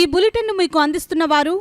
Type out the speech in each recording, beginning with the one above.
ఈ బులెటిన్ మీకు అందిస్తున్న వారు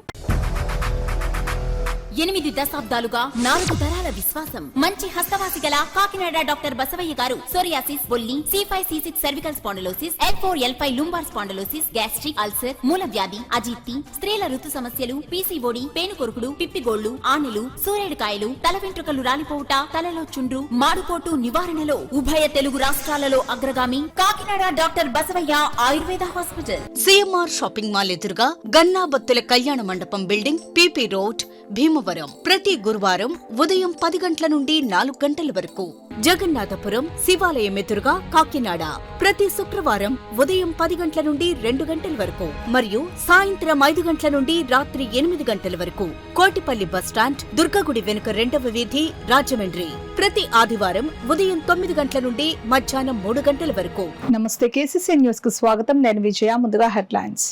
8 దశాబ్దాలుగా 4 తరాల విశ్వాసం. మంచి హస్తవాసి గల కాకినాడ డాక్టర్ బసవయ్య గారు సోరియాసిస్, బొల్లి, C5, C6 cervical spondylosis, L4, L5 lumbar spondylosis, gastric ulcer, మూల వ్యాధి, అజీర్తి, స్త్రీల ఋతు సమస్యలు, PCOD, పేనుకొరుకుడు, పిప్పిగోళ్లు, ఆనెలు, సూరేడుకాయలు, తల వెంట్రుకలు రాలిపోవుట, తలలో చుండ్రు, మాడుకోటు నివారణలో ఉభయ తెలుగు రాష్ట్రాలలో అగ్రగామి Kakinada doctor Basavayya Ayurveda hospital. CMR shopping mall ఎదురుగా గన్నాబత్తుల కళ్యాణ మండపం బిల్డింగ్, PP రోడ్, భీమవరం. ప్రతి గురువారం ఉదయం 10 గంటల నుండి 4 గంటల వరకు. జగన్నాథపురం శివాలయం ఎదురుగా కాకినాడ ప్రతి శుక్రవారం ఉదయం 10 గంటల నుండి 2 గంటల వరకు మరియు సాయంత్రం 5 గంటల నుండి రాత్రి 8 గంటల వరకు. కోటిపల్లి బస్టాండ్, దుర్గగుడి వెనుక 2వ వీధి, రాజమండ్రి. ప్రతి ఆదివారం ఉదయం 9 గంటల నుండి మధ్యాహ్నం 3 గంటల వరకు. నమస్తే, KCC న్యూస్ కు స్వాగతం. నేను విజయ. ముందుగా హెడ్లైన్స్.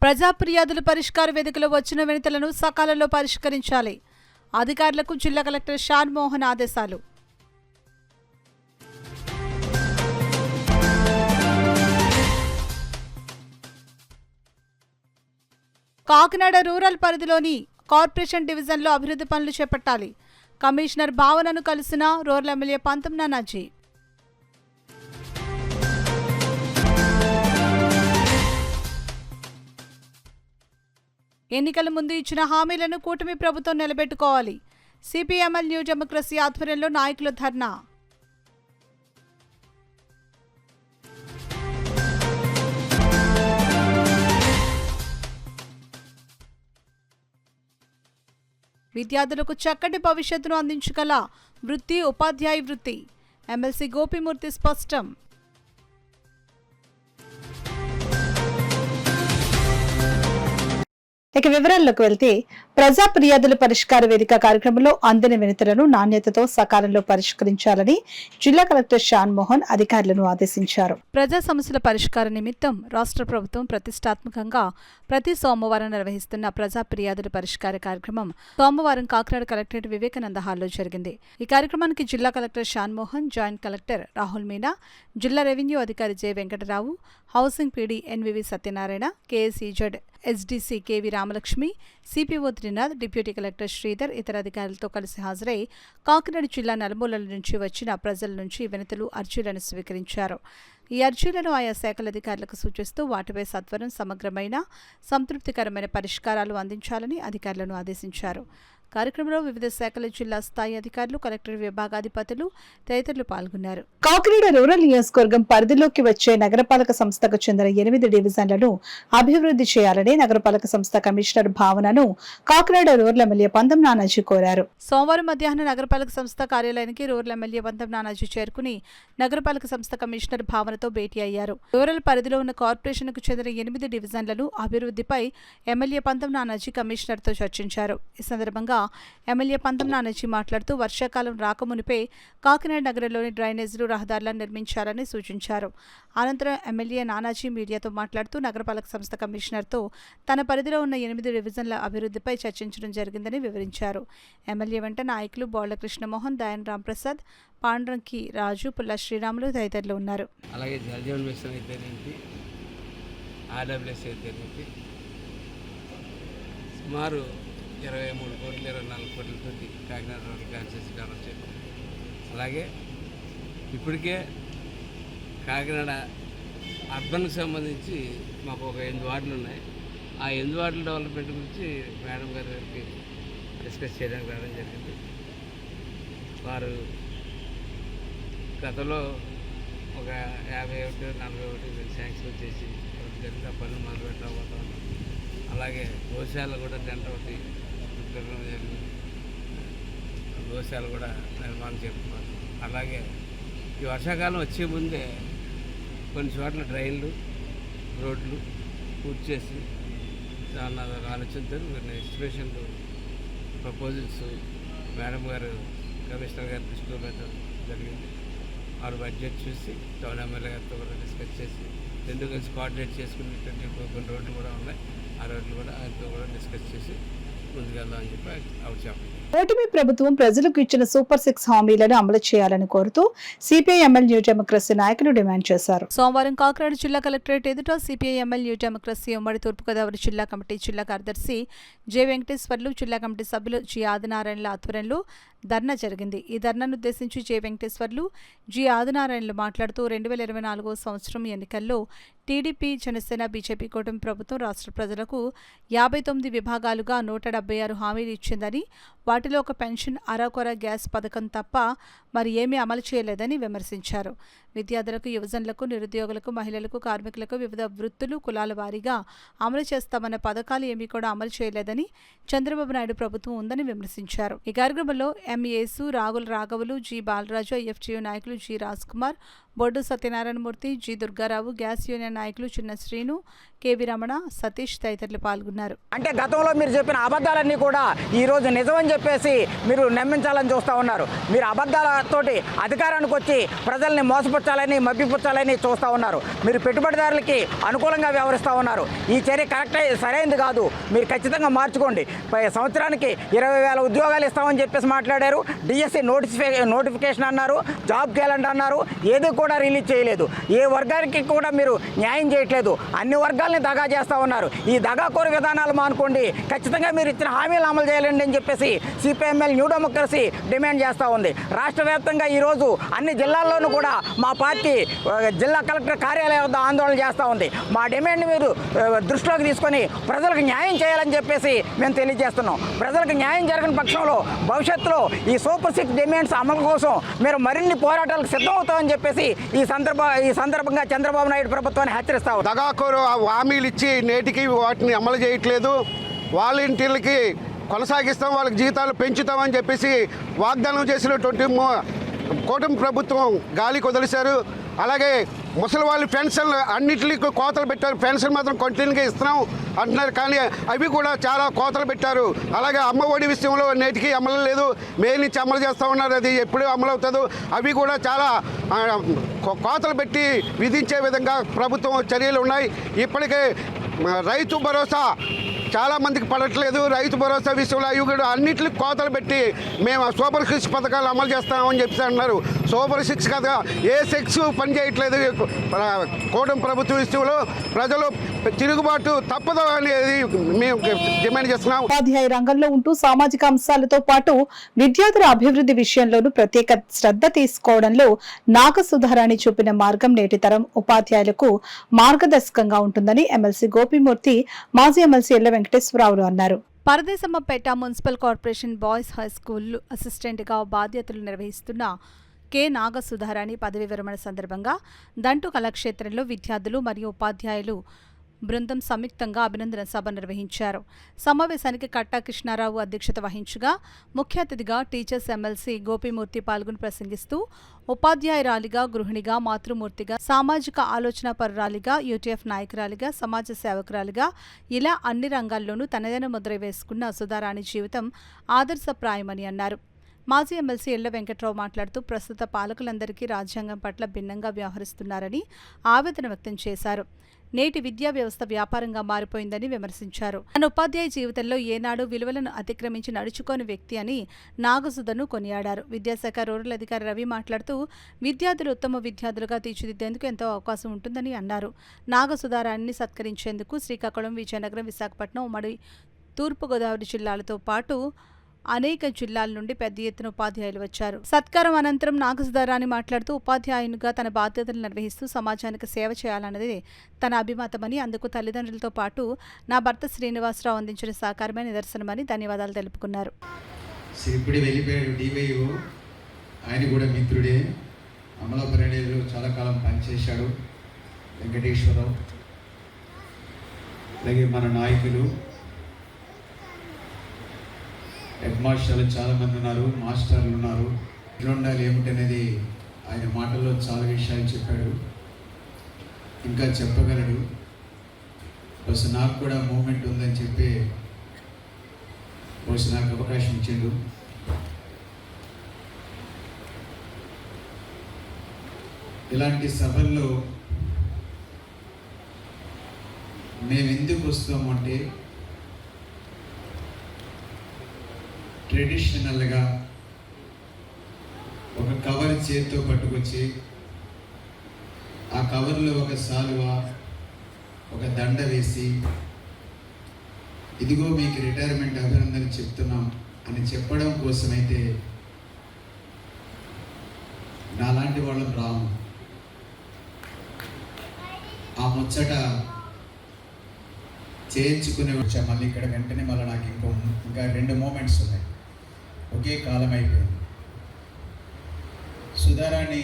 ప్రజా ఫిర్యాదుల పరిష్కార వేదికలో వచ్చిన వినతులను సకాలంలో పరిష్కరించాలి. అధికారులకు జిల్లా కలెక్టర్ షాన్ మోహన్ ఆదేశాలు. కాకినాడ రూరల్ పరిధిలోని కార్పొరేషన్ డివిజన్లో అభివృద్ధి పనులు చేపట్టాలి. కమిషనర్ భావనను కలిసిన రూరల్ ఎమ్మెల్యే పంతం నానాజీ. ఎన్నికల ముందు ఇచ్చిన హామీలను కూటమి ప్రభుత్వం నిలబెట్టుకోవాలి. CPML న్యూ డెమోక్రసీ ఆధ్వర్యంలో నాయకుల ధర్నా. విద్యార్థులకు చక్కటి భవిష్యత్తును అందించగల వృత్తి ఉపాధ్యాయ వృత్తి. MLC గోపిమూర్తి స్పష్టం. ఇక వివరాల్లోకి వెళ్తే, ప్రజా ఫిర్యాదుల పరిష్కార వేదిక కార్యక్రమంలో అందిన వినతులను నాణ్యతతో సకాలంలో పరిష్కరించాలని జిల్లా కలెక్టర్ షాన్ మోహన్ అధికారులను ఆదేశించారు. ప్రజా సమస్యల పరిష్కార నిమిత్తం రాష్ట్ర ప్రభుత్వం ప్రతిష్టాత్మకంగా ప్రతి సోమవారం నిర్వహిస్తున్న ప్రజా ఫిర్యాదుల పరిష్కార కార్యక్రమం సోమవారం కాకినాడ కలెక్టరేట్ వివేకానంద హాల్లో జరిగింది. ఈ కార్యక్రమానికి జిల్లా collector Shan Mohan, joint collector Rahul Meena, జిల్లా రెవెన్యూ అధికారి J Venkatarao, housing PD NVV Satyanarayana, KSEZ SDC KV Ramalakshmi, CPO Trinath, deputy collector Sridhar ఇతర అధికారులతో కలిసి హాజరై కాకినాడ జిల్లా నలుమూలల నుంచి వచ్చిన ప్రజల నుంచి వినతులు, అర్జీలను స్వీకరించారు. ఈ అర్జీలను ఆయా శాఖల అధికారులకు సూచిస్తూ వాటిపై సత్వరం, సమగ్రమైన, సంతృప్తికరమైన పరిష్కారాలు అందించాలని అధికారులను ఆదేశించారు. కార్యక్రమంలో వివిధ శాఖల జిల్లా స్థాయి అధికారులు, కలెక్టర్ విభాగాధిపతులు తదితరులు పాల్గొన్నారు. కాకినాడ రూరల్ నియోజకవర్గం పరిధిలోకి వచ్చే నగరపాలక సంస్థకు చెందిన 8 డివిజన్లను అభివృద్ధి చేయాలని నగరపాలక సంస్థ కమిషనర్ భావనను కాకినాడ రూరల్ ఎమ్మెల్యే పంతం నానాజీ కోరారు. సోమవారం మధ్యాహ్నం నగరపాలక సంస్థ కార్యాలయానికి రూరల్ ఎమ్మెల్యే పంతం నానాజీ చేరుకుని నగరపాలక సంస్థ కమిషనర్ భావనతో భేటీ అయ్యారు. రూరల్ పరిధిలో ఉన్న కార్పొరేషన్కు చెందిన 8 డివిజన్లను అభివృద్ధిపై ఎమ్మెల్యే పంతం నానాజీ కమిషనర్తో చర్చించారు. ఈ సందర్భంగా ఎమ్మెల్యే పంతం నానాజీ మాట్లాడుతూ వర్షాకాలం రాకమునిపే కాకినాడ నగరంలోని డ్రైనేజీలు, రహదారులను నిర్మించాలని సూచించారు. అనంతరం ఎమ్మెల్యే నానాజీ మీడియాతో మాట్లాడుతూ నగరపాలక సంస్థ కమిషనర్తో తన పరిధిలో ఉన్న 8 డివిజన్ల అభివృద్ధిపై చర్చించడం జరిగిందని వివరించారు. ఎమ్మెల్యే వెంట నాయకులు బోళ్ల కృష్ణమోహన్, దాయన్ రాంప్రసాద్, పాండ్రంకి రాజు, పుల్ల శ్రీరాములు తదితరులు ఉన్నారు. అలాగే జలజీవన్ మిషన్ అయితే RWS అయితే సుమారు 23 కోట్లు 24 కోట్లతో కాకినాడ రోడ్డు కాన్స్టిట్యూన్సీ డెవలప్ చేయడం. అలాగే ఇప్పటికే కాకినాడ అర్బన్కి సంబంధించి మాకు ఒక 8 వార్డులు ఉన్నాయి. ఆ 8 వార్డుల డెవలప్మెంట్ గురించి మేడం గారికి డిస్కస్ చేయడానికి రావడం జరిగింది. వారు గతంలో ఒక 51-41 శాంక్షన్ చేసి జరిగిన పనులు మొదలు పెట్టబోతాం. అలాగే గోశాల కూడా టెండర్ ఒకటి జరిగింది. గోశాల కూడా నిర్మాణం చేస్తున్నారు. అలాగే ఈ వర్షాకాలం వచ్చే ముందే కొన్ని చోట్ల డ్రైన్లు, రోడ్లు పూర్తి చేసి దాని ఆలోచనతో కొన్ని ఎస్టిమేషన్లు, ప్రపోజల్స్ మేడం గారు కమిషనర్ గారి దృష్టిలో పెట్టడం జరిగింది. వారు బడ్జెట్ చూసి టౌన్ ఎమ్మెల్యే గారితో కూడా డిస్కస్ చేసి 2 కలిసి కోఆర్డినేట్ చేసుకునేటువంటి కొన్ని రోడ్లు కూడా ఉన్నాయి. ఆ రోడ్లు కూడా ఆయనతో కూడా డిస్కస్ చేసి ముందుకెళ్దామని చెప్పి ఆవిడ చెప్పండి. కూటమి ప్రభుత్వం ప్రజలకు ఇచ్చిన సూపర్ 6 హామీలను అమలు చేయాలని కోరుతూ సిపిఐ-ఎంఎల్ న్యూ డెమోక్రసీ నాయకులు డిమాండ్ చేశారు. సోమవారం కాకినాడ జిల్లా కలెక్టరేట్ ఎదుట సిపిఐ-ఎంఎల్ న్యూ డెమోక్రసీ ఉమ్మడి తూర్పుగోదావరి జిల్లా కమిటీ జిల్లా కార్యదర్శి జె వెంకటేశ్వర్లు, జిల్లా కమిటీ సభ్యులు జి ఆదినారాయణల ఆధ్వర్యంలో ధర్నా జరిగింది. ఈ ధర్నాను ఉద్దేశించి జె వెంకటేశ్వర్లు, జి ఆదినారాయణలు మాట్లాడుతూ 2024 సంవత్సరం ఎన్నికల్లో టీడీపీ, జనసేన, బీజేపీ కూటమి ప్రభుత్వం రాష్ట్ర ప్రజలకు 59 విభాగాలుగా 176 హామీలు ఇచ్చిందని, వాటిలో ఒక పెన్షన్, అరాకొర గ్యాస్ పథకం తప్ప మరి ఏమీ అమలు చేయలేదని విమర్శించారు. విద్యార్థులకు, యువజనులకు, నిరుద్యోగులకు, మహిళలకు, కార్మికులకు వివిధ వృత్తులు, కులాల వారీగా అమలు చేస్తామన్న పథకాలు ఏమీ కూడా అమలు చేయలేదని చంద్రబాబు నాయుడు ప్రభుత్వం ఉందని విమర్శించారు. ఈ కార్యక్రమంలో ఎంఏసు, రాగుల రాఘవులు, జి బాలరాజు, ఐఎఫ్టియు నాయకులు G Raj Kumar, Boddu Satyanarayanamurthy, G Durgarao, gas union నాయకులు చిన్న శ్రీను, కేవి రమణ, సతీష్ తదితరులు పాల్గొన్నారు. అంటే గతంలో మీరు చెప్పిన అబద్ధాలన్నీ కూడా ఈరోజు నిజమని చెప్పేసి మీరు నమ్మించాలని చూస్తూ ఉన్నారు. మీరు అబద్ధాలతోటి అధికారానికి వచ్చి ప్రజల్ని మోసపుచ్చాలని, మభ్యపుచ్చాలని చూస్తూ ఉన్నారు. మీరు పెట్టుబడిదారులకి అనుకూలంగా వ్యవహరిస్తూ ఉన్నారు. ఈ చర్య సరైనది కాదు. మీరు ఖచ్చితంగా మార్చుకోండి. సంవత్సరానికి 20,000 ఉద్యోగాలు ఇస్తామని చెప్పేసి మాట్లాడారు. డిఎస్సి నోటిఫికేషన్ అన్నారు, జాబ్ క్యాలెండర్ అన్నారు, ఏది కూడా రిలీజ్ చేయలేదు. ఏ వర్గానికి కూడా మీరు న్యాయం చేయట్లేదు. అన్ని వర్గాలని దగా చేస్తూ ఉన్నారు. ఈ దగాకోరు విధానాలు మానుకోండి. ఖచ్చితంగా మీరు ఇచ్చిన హామీలు అమలు చేయాలండి అని చెప్పేసి సిపిఐ-ఎంఎల్ న్యూ డెమోక్రసీ డిమాండ్ చేస్తూ ఉంది. రాష్ట్ర వ్యాప్తంగా ఈరోజు అన్ని జిల్లాల్లోనూ కూడా మా పార్టీ జిల్లా కలెక్టర్ కార్యాలయం వద్ద ఆందోళన చేస్తూ ఉంది. మా డిమాండ్ మీరు దృష్టిలోకి తీసుకొని ప్రజలకు న్యాయం చేయాలని చెప్పేసి మేము తెలియజేస్తున్నాం. ప్రజలకు న్యాయం జరగని పక్షంలో భవిష్యత్తులో ఈ సూపర్ 6 డిమాండ్స్ అమలు కోసం మీరు మరిన్ని పోరాటాలకు సిద్ధమవుతామని చెప్పేసి ఈ సందర్భంగా చంద్రబాబు నాయుడు ప్రభుత్వాన్ని హెచ్చరిస్తాం. దగాకోరు హామీలు ఇచ్చి నేటికి వాటిని అమలు చేయట్లేదు. వాలంటీర్లకి కొనసాగిస్తాం, వాళ్ళకి జీతాలు పెంచుతామని చెప్పేసి వాగ్దానం చేసినటువంటి కూటమి ప్రభుత్వం గాలికి వదిలేశారు. అలాగే ముసలి వాళ్ళు పెన్షన్లు అన్నింటికి కోతలు పెట్టారు. పెన్షన్ మాత్రం కంటిన్యూగా ఇస్తున్నాం అంటున్నారు, కానీ అవి కూడా చాలా కోతలు పెట్టారు. అలాగే అమ్మఒడి విషయంలో నేటికి అమలు లేదు. మే నుంచి అమలు చేస్తూ ఉన్నారు. అది ఎప్పుడు అమలు అవుతుందో అవి కూడా చాలా కోతలు పెట్టి విధించే విధంగా ప్రభుత్వం చర్యలు ఉన్నాయి. ఇప్పటికే రైతు భరోసా చాలామందికి పడట్లేదు. రైతు భరోసా విషయంలో అవి కూడా అన్నింటికి కోతలు పెట్టి మేము సూపర్ 6 పథకాలు అమలు చేస్తామని చెప్పి అన్నారు. సూపర్ 6 కదా, ఏ 6 పని చేయట్లేదు. కూటమి ప్రభుత్వం విషయంలో ప్రజలు తిరుగుబాటు తప్పదు అనేది మేము డిమాండ్ చేస్తున్నాం. ఉపాధ్యాయ రంగంలో ఉంటూ సామాజిక అంశాలతో పాటు విద్యార్థుల అభివృద్ధి విషయంలోనూ ప్రత్యేక శ్రద్ధ తీసుకోవడంలో నాగసుధారాణి చూపిన మార్గం నేటి తరం ఉపాధ్యాయులకు మార్గదర్శకంగా ఉంటుందని ఎమ్మెల్సీ గోపిమూర్తి, మాజీ ఎమ్మెల్సీ ఎల్ల వెంకటేశ్వరరావు అన్నారు. Paradesammapeta municipal corporation boys high school అసిస్టెంట్గా బాధ్యతలు నిర్వహిస్తున్న కె నాగసుధారాణి పదవి విరమణ సందర్భంగా దంటు కళాక్షేత్రంలో విద్యార్థులు మరియు ఉపాధ్యాయులు బృందం సంయుక్తంగా అభినందన సభ నిర్వహించారు. సమావేశానికి కట్టా కృష్ణారావు అధ్యక్షత వహించగా ముఖ్య అతిథిగా టీచర్స్ ఎమ్మెల్సీ గోపిమూర్తి పాల్గొని ప్రసంగిస్తూ ఉపాధ్యాయురాలిగా, గృహిణిగా, మాతృమూర్తిగా, సామాజిక ఆలోచన పరురాలిగా, యూటీఎఫ్ నాయకురాలిగా, సమాజ సేవకురాలిగా ఇలా అన్ని రంగాల్లోనూ తనదైన ముద్ర వేసుకున్న సుధారాణి జీవితం ఆదర్శప్రాయమని అన్నారు. మాజీ ఎమ్మెల్సీ ఎల్ల వెంకట్రావు మాట్లాడుతూ ప్రస్తుత పాలకులందరికీ రాజ్యాంగం పట్ల భిన్నంగా వ్యవహరిస్తున్నారని ఆవేదన వ్యక్తం చేశారు. నేటి విద్యా వ్యవస్థ వ్యాపారంగా మారిపోయిందని విమర్శించారు. తన ఉపాధ్యాయ జీవితంలో ఏనాడు విలువలను అతిక్రమించి నడుచుకోని వ్యక్తి అని నాగసుధను కొనియాడారు. విద్యాశాఖ రూరల్ అధికారి రవి మాట్లాడుతూ విద్యార్థులు ఉత్తమ విద్యార్థులుగా తీర్చిదిద్దేందుకు ఎంతో అవకాశం ఉంటుందని అన్నారు. నాగసుధారాన్ని సత్కరించేందుకు శ్రీకాకుళం, విజయనగరం, విశాఖపట్నం, ఉమ్మడి తూర్పుగోదావరి జిల్లాలతో పాటు అనేక జిల్లాల నుండి పెద్ద ఎత్తున ఉపాధ్యాయులు వచ్చారు. సత్కారం అనంతరం నాగసుధారాణి మాట్లాడుతూ ఉపాధ్యాయునిగా తన బాధ్యతలు నిర్వహిస్తూ సమాజానికి సేవ చేయాలన్నది తన అభిమతమని, అందుకు తల్లిదండ్రులతో పాటు నా భర్త శ్రీనివాసరావు అందించిన సహకారమే నిదర్శనమని ధన్యవాదాలు తెలుపుకున్నారు. ఇప్పుడు వెళ్ళిపోయాడు డివైఓ, ఆయన కూడా మిత్రుడే. అమలాపురంలో చాలా కాలం పనిచేశాడు వెంకటేశ్వరరావు. అలాగే మన నాయకులు, హెడ్ మాస్టర్లు చాలామంది ఉన్నారు, మాస్టర్లు ఉన్నారు. ఎట్లా ఉండాలి ఏమిటనేది ఆయన మాటల్లో చాలా విషయాలు చెప్పాడు, ఇంకా చెప్పగలడు. బస్ నాకు కూడా మూమెంట్ ఉందని చెప్పి బస్ నాకు అవకాశం ఇచ్చిండు. ఇలాంటి సభల్లో మేము ఎందుకు వస్తామంటే ట్రెడిషనల్గా ఒక కవర్ చేతితో పట్టుకొచ్చి ఆ కవర్లో ఒక సాలువ, ఒక దండ వేసి ఇదిగో మీకు రిటైర్మెంట్ అభినందన చెప్తున్నాం అని చెప్పడం కోసమైతే నాలాంటి వాళ్ళం రాము. ఆ ముచ్చట చేయించుకునే వచ్చా. మళ్ళీ ఇక్కడ వెంటనే మళ్ళీ నాకు ఇంకా 2 మూమెంట్స్ ఉన్నాయి. ఒకే కాలం అయిపోయింది. సుధారాణి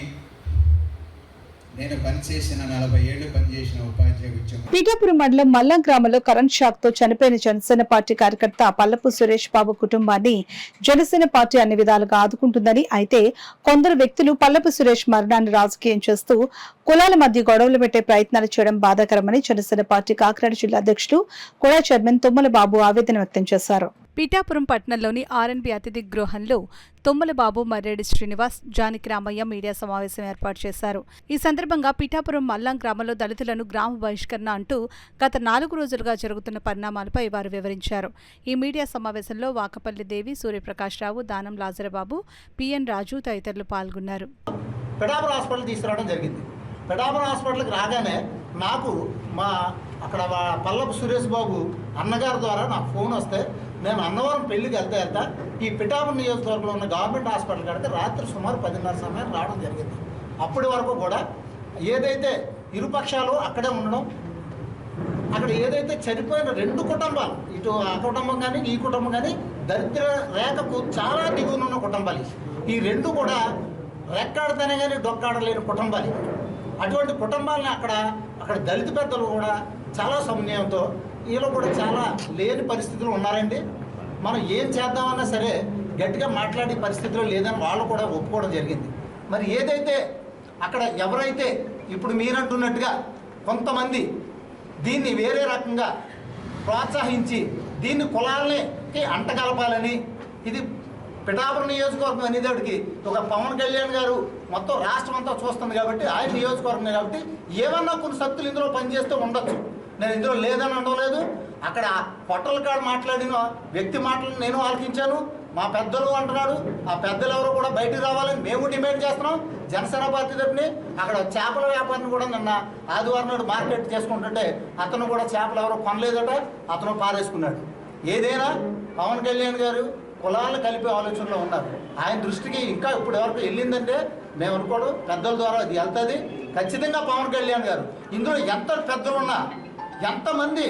నేను పనిచేసిన 40 ఏళ్ళు పనిచేసిన ఉపాధ్యాయ ఉద్యమం. పీఠాపురం మండలం మల్లం గ్రామంలో కరెంట్ షాక్ తో చనిపోయిన జనసేన పార్టీ కార్యకర్త పల్లపు సురేష్ బాబు కుటుంబాన్ని జనసేన పార్టీ అన్ని విధాలుగా ఆదుకుంటుందని, అయితే కొందరు వ్యక్తులు పల్లపు సురేష్ మరణాన్ని రాజకీయం చేస్తూ కులాల మధ్య గొడవలు పెట్టే ప్రయత్నాలు చేయడం బాధాకరమని జనసేన పార్టీ కాకినాడ జిల్లా అధ్యక్షుడు కూడా చైర్మన్ తుమ్మల బాబు ఆవేదన వ్యక్తం చేశారు. పీఠాపురం పట్టణంలోని ఆర్ఎన్బి అతిథి గృహంలో తుమ్మల బాబు, మర్రెడ్డి శ్రీనివాస్, జానకి రామయ్య మీడియా సమావేశం ఏర్పాటు చేశారు. ఈ సందర్భంగా పీఠాపురం మల్లాం గ్రామంలో దళితులను గ్రామ బహిష్కరణ అంటూ గత 4 రోజులుగా జరుగుతున్న పరిణామాలపై వారు వివరించారు. ఈ మీడియా సమావేశంలో వాకపల్లి దేవి, సూర్యప్రకాష్ రావు, దానం లాజరబాబు, పిఎన్ రాజు తదితరులు పాల్గొన్నారు. పిఠాపురం హాస్పిటల్ తీసుకురావడం జరిగింది. పిఠాపురం హాస్పిటల్కి రాగానే నాకు అక్కడ పల్లపు సురేష్ బాబు అన్నగారి ద్వారా నాకు ఫోన్ వస్తే నేను అన్నవరం పెళ్లికి వెళ్తా ఈ పిఠాపురం నియోజకవర్గంలో ఉన్న గవర్నమెంట్ హాస్పిటల్ కాడికి రాత్రి సుమారు 10:30 సమయం రావడం జరిగింది. అప్పటి వరకు కూడా ఏదైతే ఇరుపక్షాలు అక్కడే ఉండడం, అక్కడ ఏదైతే చనిపోయిన 2 కుటుంబాలు, ఇటు ఆ కుటుంబం కానీ ఈ కుటుంబం కానీ దరిద్ర రేఖకు చాలా దిగువనున్న కుటుంబాలు. ఈ 2 కూడా రెక్కాడితేనే కానీ డొక్కాడలేని కుటుంబాలు. అటువంటి కుటుంబాలని అక్కడ దళిత పెద్దలు కూడా చాలా సమన్వయంతో వీళ్ళు కూడా చాలా లేని పరిస్థితులు ఉన్నారండి. మనం ఏం చేద్దామన్నా సరే గట్టిగా మాట్లాడే పరిస్థితిలో లేదని వాళ్ళు కూడా ఒప్పుకోవడం జరిగింది. మరి ఏదైతే అక్కడ ఎవరైతే ఇప్పుడు మీరంటున్నట్టుగా కొంతమంది దీన్ని వేరే రకంగా ప్రోత్సహించి దీన్ని కులాలకి అంటగలపాలని, ఇది పిఠాపురం నియోజకవర్గం అనేదానికి ఒక పవన్ కళ్యాణ్ గారు మొత్తం రాష్ట్రం అంతా చూస్తుంది కాబట్టి ఆయన నియోజకవర్గం కాబట్టి ఏమన్నా కొన్ని శక్తులు ఇందులో పనిచేస్తూ ఉండొచ్చు. నేను ఇందులో లేదని అనలేదు. అక్కడ పొట్టల కాడ మాట్లాడిన వ్యక్తి మాటలను నేను ఆలకించాను. మా పెద్దలు అంటున్నాడు, ఆ పెద్దలు ఎవరో కూడా బయటికి రావాలని మేము డిమాండ్ చేస్తున్నాం జనసేన పార్టీ తరపుని. అక్కడ చేపల వ్యాపారిని కూడా నిన్న ఆదివారం నాడు మార్కెట్ చేసుకుంటుంటే అతను కూడా చేపలు ఎవరో కొనలేదట, అతను పారేసుకున్నాడు. ఏదైనా పవన్ కళ్యాణ్ గారు కులాలను కలిపే ఆలోచనలో ఉన్నారు. ఆయన దృష్టికి ఇంకా ఇప్పుడు వరకు వెళ్ళిందంటే మేము అనుకోవడం పెద్దల ద్వారా అది వెళ్తుంది. ఖచ్చితంగా పవన్ కళ్యాణ్ గారు ఇందులో ఎంత పెద్దలున్నా, ఎంతమంది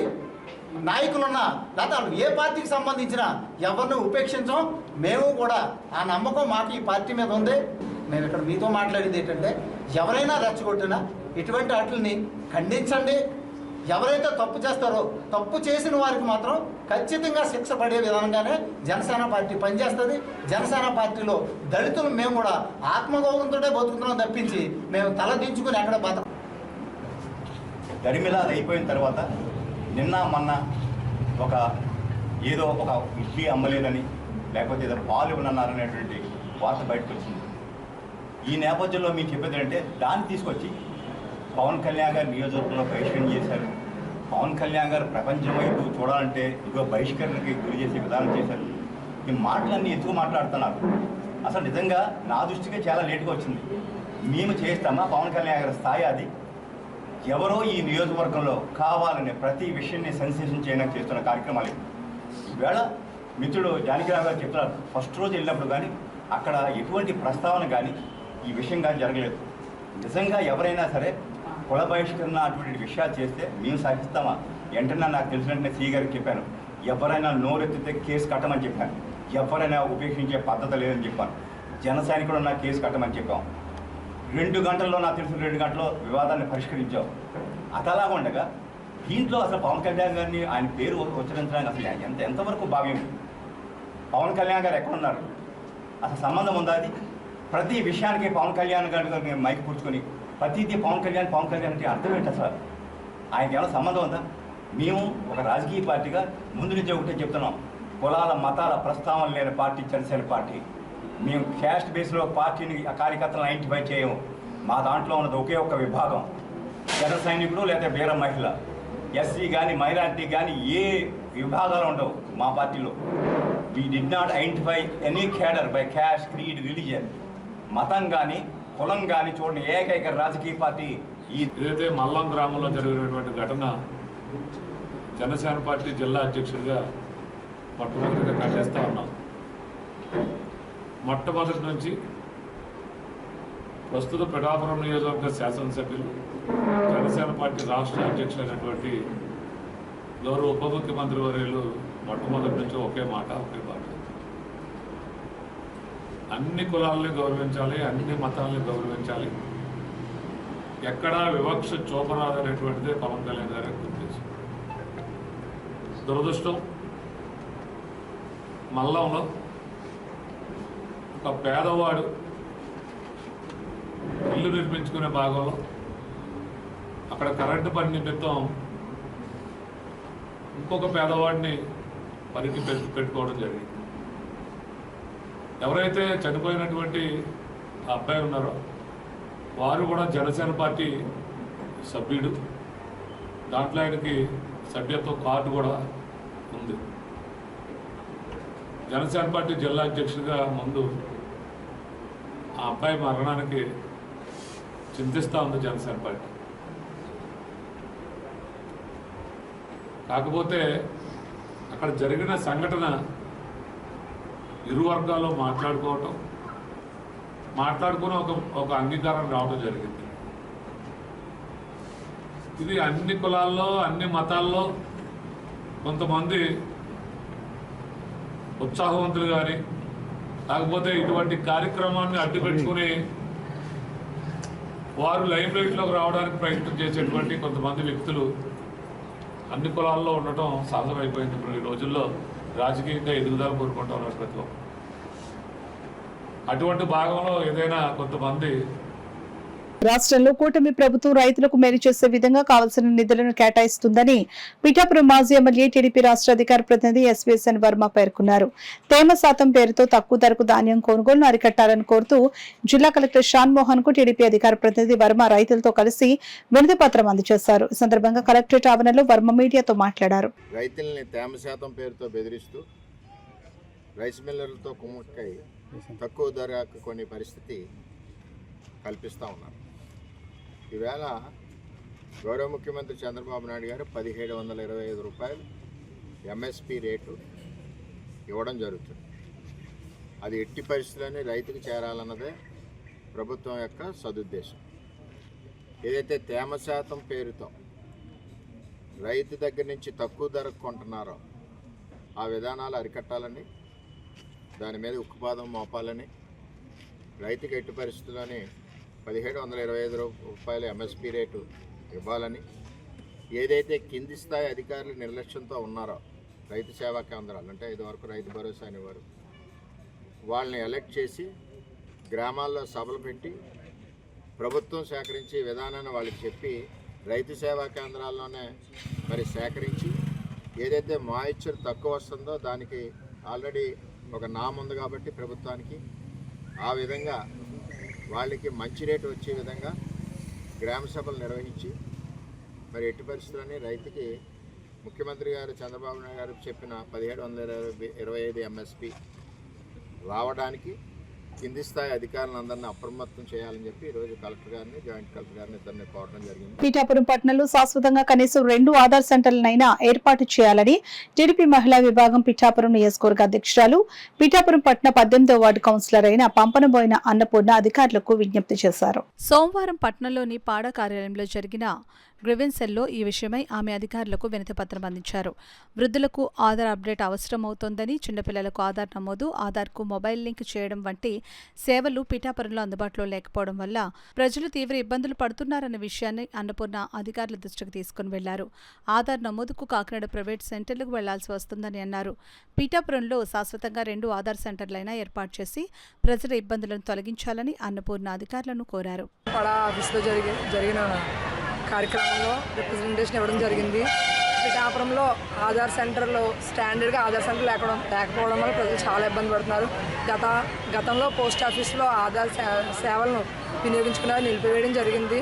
నాయకులున్నా, లేదా ఏ పార్టీకి సంబంధించిన ఎవరిని ఉపేక్షించాం. మేము కూడా ఆ నమ్మకం మాకు ఈ పార్టీ మీద ఉంది. నేను ఇక్కడ మీతో మాట్లాడేది ఏంటంటే ఎవరైనా రెచ్చగొట్టినా ఇటువంటి వాటిని ఖండించండి. ఎవరైతే తప్పు చేస్తారో తప్పు చేసిన వారికి మాత్రం ఖచ్చితంగా శిక్ష పడే విధంగానే జనసేన పార్టీ పనిచేస్తుంది. జనసేన పార్టీలో దళితులు మేము కూడా ఆత్మగౌరవంతో బతుకుతున్నాం తప్పించి మేము తల దించుకుని ఎక్కడ బతక. దరిమిలా అది అయిపోయిన తర్వాత నిన్న మొన్న ఏదో ఒక ఇడ్లీ అమ్మలేదని, లేకపోతే ఏదో పాలు ఇవ్వనన్నారనేటువంటి వార్త బయటకు వచ్చింది. ఈ నేపథ్యంలో మీకు చెప్పేది అంటే దాన్ని తీసుకొచ్చి పవన్ కళ్యాణ్ గారు నియోజకవర్గంలో బహిష్కరణ చేశారు. పవన్ కళ్యాణ్ గారు ప్రపంచం వైపు చూడాలంటే ఇదిగో బహిష్కరణకి గురి చేసే విధానం చేశారు. ఈ మాటలన్నీ ఎందుకు మాట్లాడుతున్నారు? అసలు నిజంగా నా దృష్టికి చాలా లేటుగా వచ్చింది. మేము చేస్తామా? పవన్ కళ్యాణ్ గారి స్థాయి అది. ఎవరో ఈ నియోజకవర్గంలో కావాలని ప్రతి విషయాన్ని సెన్సేషన్ చేయడానికి చేస్తున్న కార్యక్రమాలు. ఈవేళ మిత్రుడు జానకిరావు గారు చెప్తున్నారు, ఫస్ట్ రోజు వెళ్ళినప్పుడు కానీ అక్కడ ఎటువంటి ప్రస్తావన కానీ ఈ విషయం కానీ జరగలేదు. నిజంగా ఎవరైనా సరే కుల బహిష్కరణ అటువంటి విషయాలు చేస్తే మేము సహిస్తామా? వెంటనే నాకు తెలిసినట్టు సీ గారికి చెప్పాను, ఎవరైనా నోరెత్తితే కేసు కట్టమని చెప్పాను. ఎవరైనా ఉపేక్షించే పద్ధతి లేదని చెప్పాను. జన సైనికుడు నాకు కేసు కట్టమని చెప్పాం. 2 గంటల్లో నాకు తెలిసిన 2 గంటల్లో వివాదాన్ని పరిష్కరించాం. అతలా ఉండగా దీంట్లో అసలు పవన్ కళ్యాణ్ గారిని ఆయన పేరు ఉచ్చరించడానికి అసలు ఎంతవరకు భావ్యం? పవన్ కళ్యాణ్ గారు ఎక్కడున్నారు? అసలు సంబంధం ఉందా? అది ప్రతి విషయానికి పవన్ కళ్యాణ్ గారిని మైక్ పుచ్చుకొని ప్రతిదీ పవన్ కళ్యాణ్ అంటే అర్థం ఏంటి? అసలు ఆయనకి ఏమైనా సంబంధం ఉందా? మేము ఒక రాజకీయ పార్టీగా ముందు నుంచి ఒకటే చెప్తున్నాం, కులాల మతాల ప్రస్తావన లేని పార్టీ జనసేన పార్టీ. మేము క్యాస్ట్ బేస్లో పార్టీని కార్యకర్తలను ఐడెంటిఫై చేయము. మా దాంట్లో ఉన్నది ఒకే ఒక్క విభాగం, జన సైనికుడు లేదా వీర మహిళ. ఎస్సీ కానీ మైనారిటీ కానీ ఏ విభాగాలు ఉండవు మా పార్టీలో. We did not identify any cadre by caste, creed, religion. మతం కానీ కులం కానీ చూడండి ఏకైక రాజకీయ పార్టీ ఏదైతే మల్లం గ్రామంలో జరిగినటువంటి ఘటన జనసేన పార్టీ జిల్లా అధ్యక్షుడిగా మొట్టమొదటిగా ఖండిస్తూ ఉన్నాం. మొట్టమొదటి నుంచి ప్రస్తుత పిఠాపురం నియోజకవర్గ శాసనసభ్యులు జనసేన పార్టీ రాష్ట్ర అధ్యక్షులైనటువంటి గౌరవ ఉప ముఖ్యమంత్రి వర్యులు మొట్టమొదటి నుంచి ఒకే మాట ఒకే పాట, అన్ని కులాలని గౌరవించాలి, అన్ని మతాలని గౌరవించాలి, ఎక్కడా వివక్ష చూపరాదనేటువంటిదే పవన్ కళ్యాణ్ గారి ఉద్దేశం. దురదృష్టం మల్లంలో ఒక పేదవాడు ఇల్లు నిర్మించుకునే భాగంలో అక్కడ కరెంటు పని నిమిత్తం ఇంకొక పేదవాడిని పనికి పెట్టుకోవడం జరిగింది. ఎవరైతే చనిపోయినటువంటి ఆ అబ్బాయి ఉన్నారో వారు కూడా జనసేన పార్టీ సభ్యుడు. దాంట్లో ఆయనకి సభ్యత్వ కార్డు కూడా ఉంది. జనసేన పార్టీ జిల్లా అధ్యక్షుడిగా ముందు ఆ అబ్బాయి మరణానికి చింతిస్తూ ఉంది జనసేన పార్టీ. కాకపోతే అక్కడ జరిగిన సంఘటన ఇరు వర్గాల్లో మాట్లాడుకుని ఒక అంగీకారం రావడం జరిగింది. ఇది అన్ని కులాల్లో అన్ని మతాల్లో కొంతమంది ఉత్సాహవంతులు కానీ కాకపోతే ఇటువంటి కార్యక్రమాన్ని అడ్డుపెట్టుకుని వారు లైమ్ లైట్లోకి రావడానికి ప్రయత్నం చేసేటువంటి కొంతమంది వ్యక్తులు అన్ని కులాల్లో ఉండటం సహజమైపోయింది. ఇప్పుడు ఈ రోజుల్లో రాజకీయంగా ఎదుగుదల కోరుకుంటా ఉన్నారు ప్రతి ఒక్కరు. అటువంటి భాగంలో ఏదైనా కొంతమంది రాష్ట్రంలో కూటమి ప్రభుత్వం రైతులకు మేలు చేసే విధంగా కావాల్సిన నిధులను కేటాయిస్తుందని పిఠాపురం మాజీ ఎమ్మెల్యే టీడీపీ రాష్ట్ర అధికార ప్రతినిధి ఎస్వీఎస్ఎన్ వర్మ పేర్కొన్నారు. తేమ శాతం పేరుతో తక్కువ ధరకు ధాన్యం కొనుగోలును అరికట్టాలని కోరుతూ జిల్లా కలెక్టర్ షాన్ మోహన్ కు టీడీపీ అధికార ప్రతినిధి వర్మ రైతులతో కలిసి వినతి పత్రం అందజేశారు. ఈ సందర్భంగా కలెక్టరేట్ ఆవరణలో వర్మ మీడియాతో మాట్లాడారు. రైతుల్ని తేమ శాతం పేరుతో బెదిరిస్తూ రైస్ మిల్లర్లతో కుమ్మక్కై తక్కువ ధరకు కొనే పరిస్థితి కల్పిస్తూ ఉన్నారు. ఈవేళ గౌరవ ముఖ్యమంత్రి చంద్రబాబు నాయుడు గారు 1725 రూపాయలు ఎంఎస్పి రేటు ఇవ్వడం జరుగుతుంది. అది ఎట్టి పరిస్థితుల్లోనే రైతుకు చేరాలన్నదే ప్రభుత్వం యొక్క సదుద్దేశం. ఏదైతే తేమ శాతం పేరుతో రైతు దగ్గర నుంచి తక్కువ ధరకు కొంటున్నారో ఆ విధానాలు అరికట్టాలని, దాని మీద ఉక్కుపాదం మోపాలని, రైతుకి ఎట్టి పరిస్థితుల్లోనే 1725 రూపాయల ఎంఎస్పి రేటు ఇవ్వాలని, ఏదైతే కింది స్థాయి అధికారులు నిర్లక్ష్యంతో ఉన్నారో రైతు సేవా కేంద్రాలు అంటే ఇదివరకు రైతు భరోసా అనేవారు, వాళ్ళని ఎలక్ట్ చేసి గ్రామాల్లో సభలు పెట్టి ప్రభుత్వం సేకరించి విధానాన్ని వాళ్ళకి చెప్పి రైతు సేవా కేంద్రాల్లోనే మరి సేకరించి ఏదైతే మాయిశ్చర్ తక్కువ వస్తుందో దానికి ఆల్రెడీ ఒక నామ్ ఉంది కాబట్టి ప్రభుత్వానికి ఆ విధంగా వాళ్ళకి మంచి రేటు వచ్చే విధంగా గ్రామ సభలు నిర్వహించి మరి ఎట్టి పరిస్థితులని రైతుకి ముఖ్యమంత్రి గారు చంద్రబాబు నాయుడు గారు చెప్పిన 1725 ఎంఎస్పి రావడానికి కింది స్థాయి అధికారులందరినీ అప్రమత్తం చేయాలని చెప్పి ఈరోజు కలెక్టర్ గారిని జాయింట్ కలెక్టర్ గారిని ఇద్దరిని కోరడం జరిగింది. పిఠాపురం పట్టణంలో శాశ్వతంగా కనీసం 2 ఆధార్ సెంటర్లనైనా ఏర్పాటు చేయాలని టీడీపీ మహిళా విభాగం పిఠాపురం నియోజకవర్గ అధ్యక్షురాలు పిఠాపురం పట్టణ 18వ వార్డు కౌన్సిలర్ అయిన పంపనబోయిన అన్నపూర్ణ అధికారులకు విజ్ఞప్తి చేశారు. సోమవారం పట్టణంలోని పాడ కార్యాలయంలో జరిగిన గ్రివెన్సెల్లో ఈ విషయమై ఆమె అధికారులకు వినతిపత్రం అందించారు. వృద్ధులకు ఆధార్ అప్డేట్ అవసరమవుతోందని, చిన్నపిల్లలకు ఆధార్ నమోదు, ఆధార్కు మొబైల్ లింక్ చేయడం వంటి సేవలు పిఠాపురంలో అందుబాటులో లేకపోవడం వల్ల ప్రజలు తీవ్ర ఇబ్బందులు పడుతున్నారన్న విషయాన్ని అన్నపూర్ణ అధికారుల దృష్టికి తీసుకుని వెళ్లారు. ఆధార్ నమోదుకు కాకినాడ ప్రైవేట్ సెంటర్లకు వెళ్లాల్సి వస్తుందని అన్నారు. పిఠాపురంలో శాశ్వతంగా 2 ఆధార్ సెంటర్లైనా ఏర్పాటు చేసి ప్రజల ఇబ్బందులను తొలగించాలని అన్నపూర్ణ అధికారులను కోరారు. కార్యక్రమంలో రిప్రజెంటేషన్ ఇవ్వడం జరిగింది. పిఠాపురంలో ఆధార్ సెంటర్లో స్టాండర్డ్గా ఆధార్ సెంటర్ లేకపోవడం వల్ల ప్రజలు చాలా ఇబ్బంది పడుతున్నారు. గతంలో పోస్ట్ ఆఫీస్లో ఆధార్ సేవలను వినియోగించుకున్నారు, నిలిపివేయడం జరిగింది.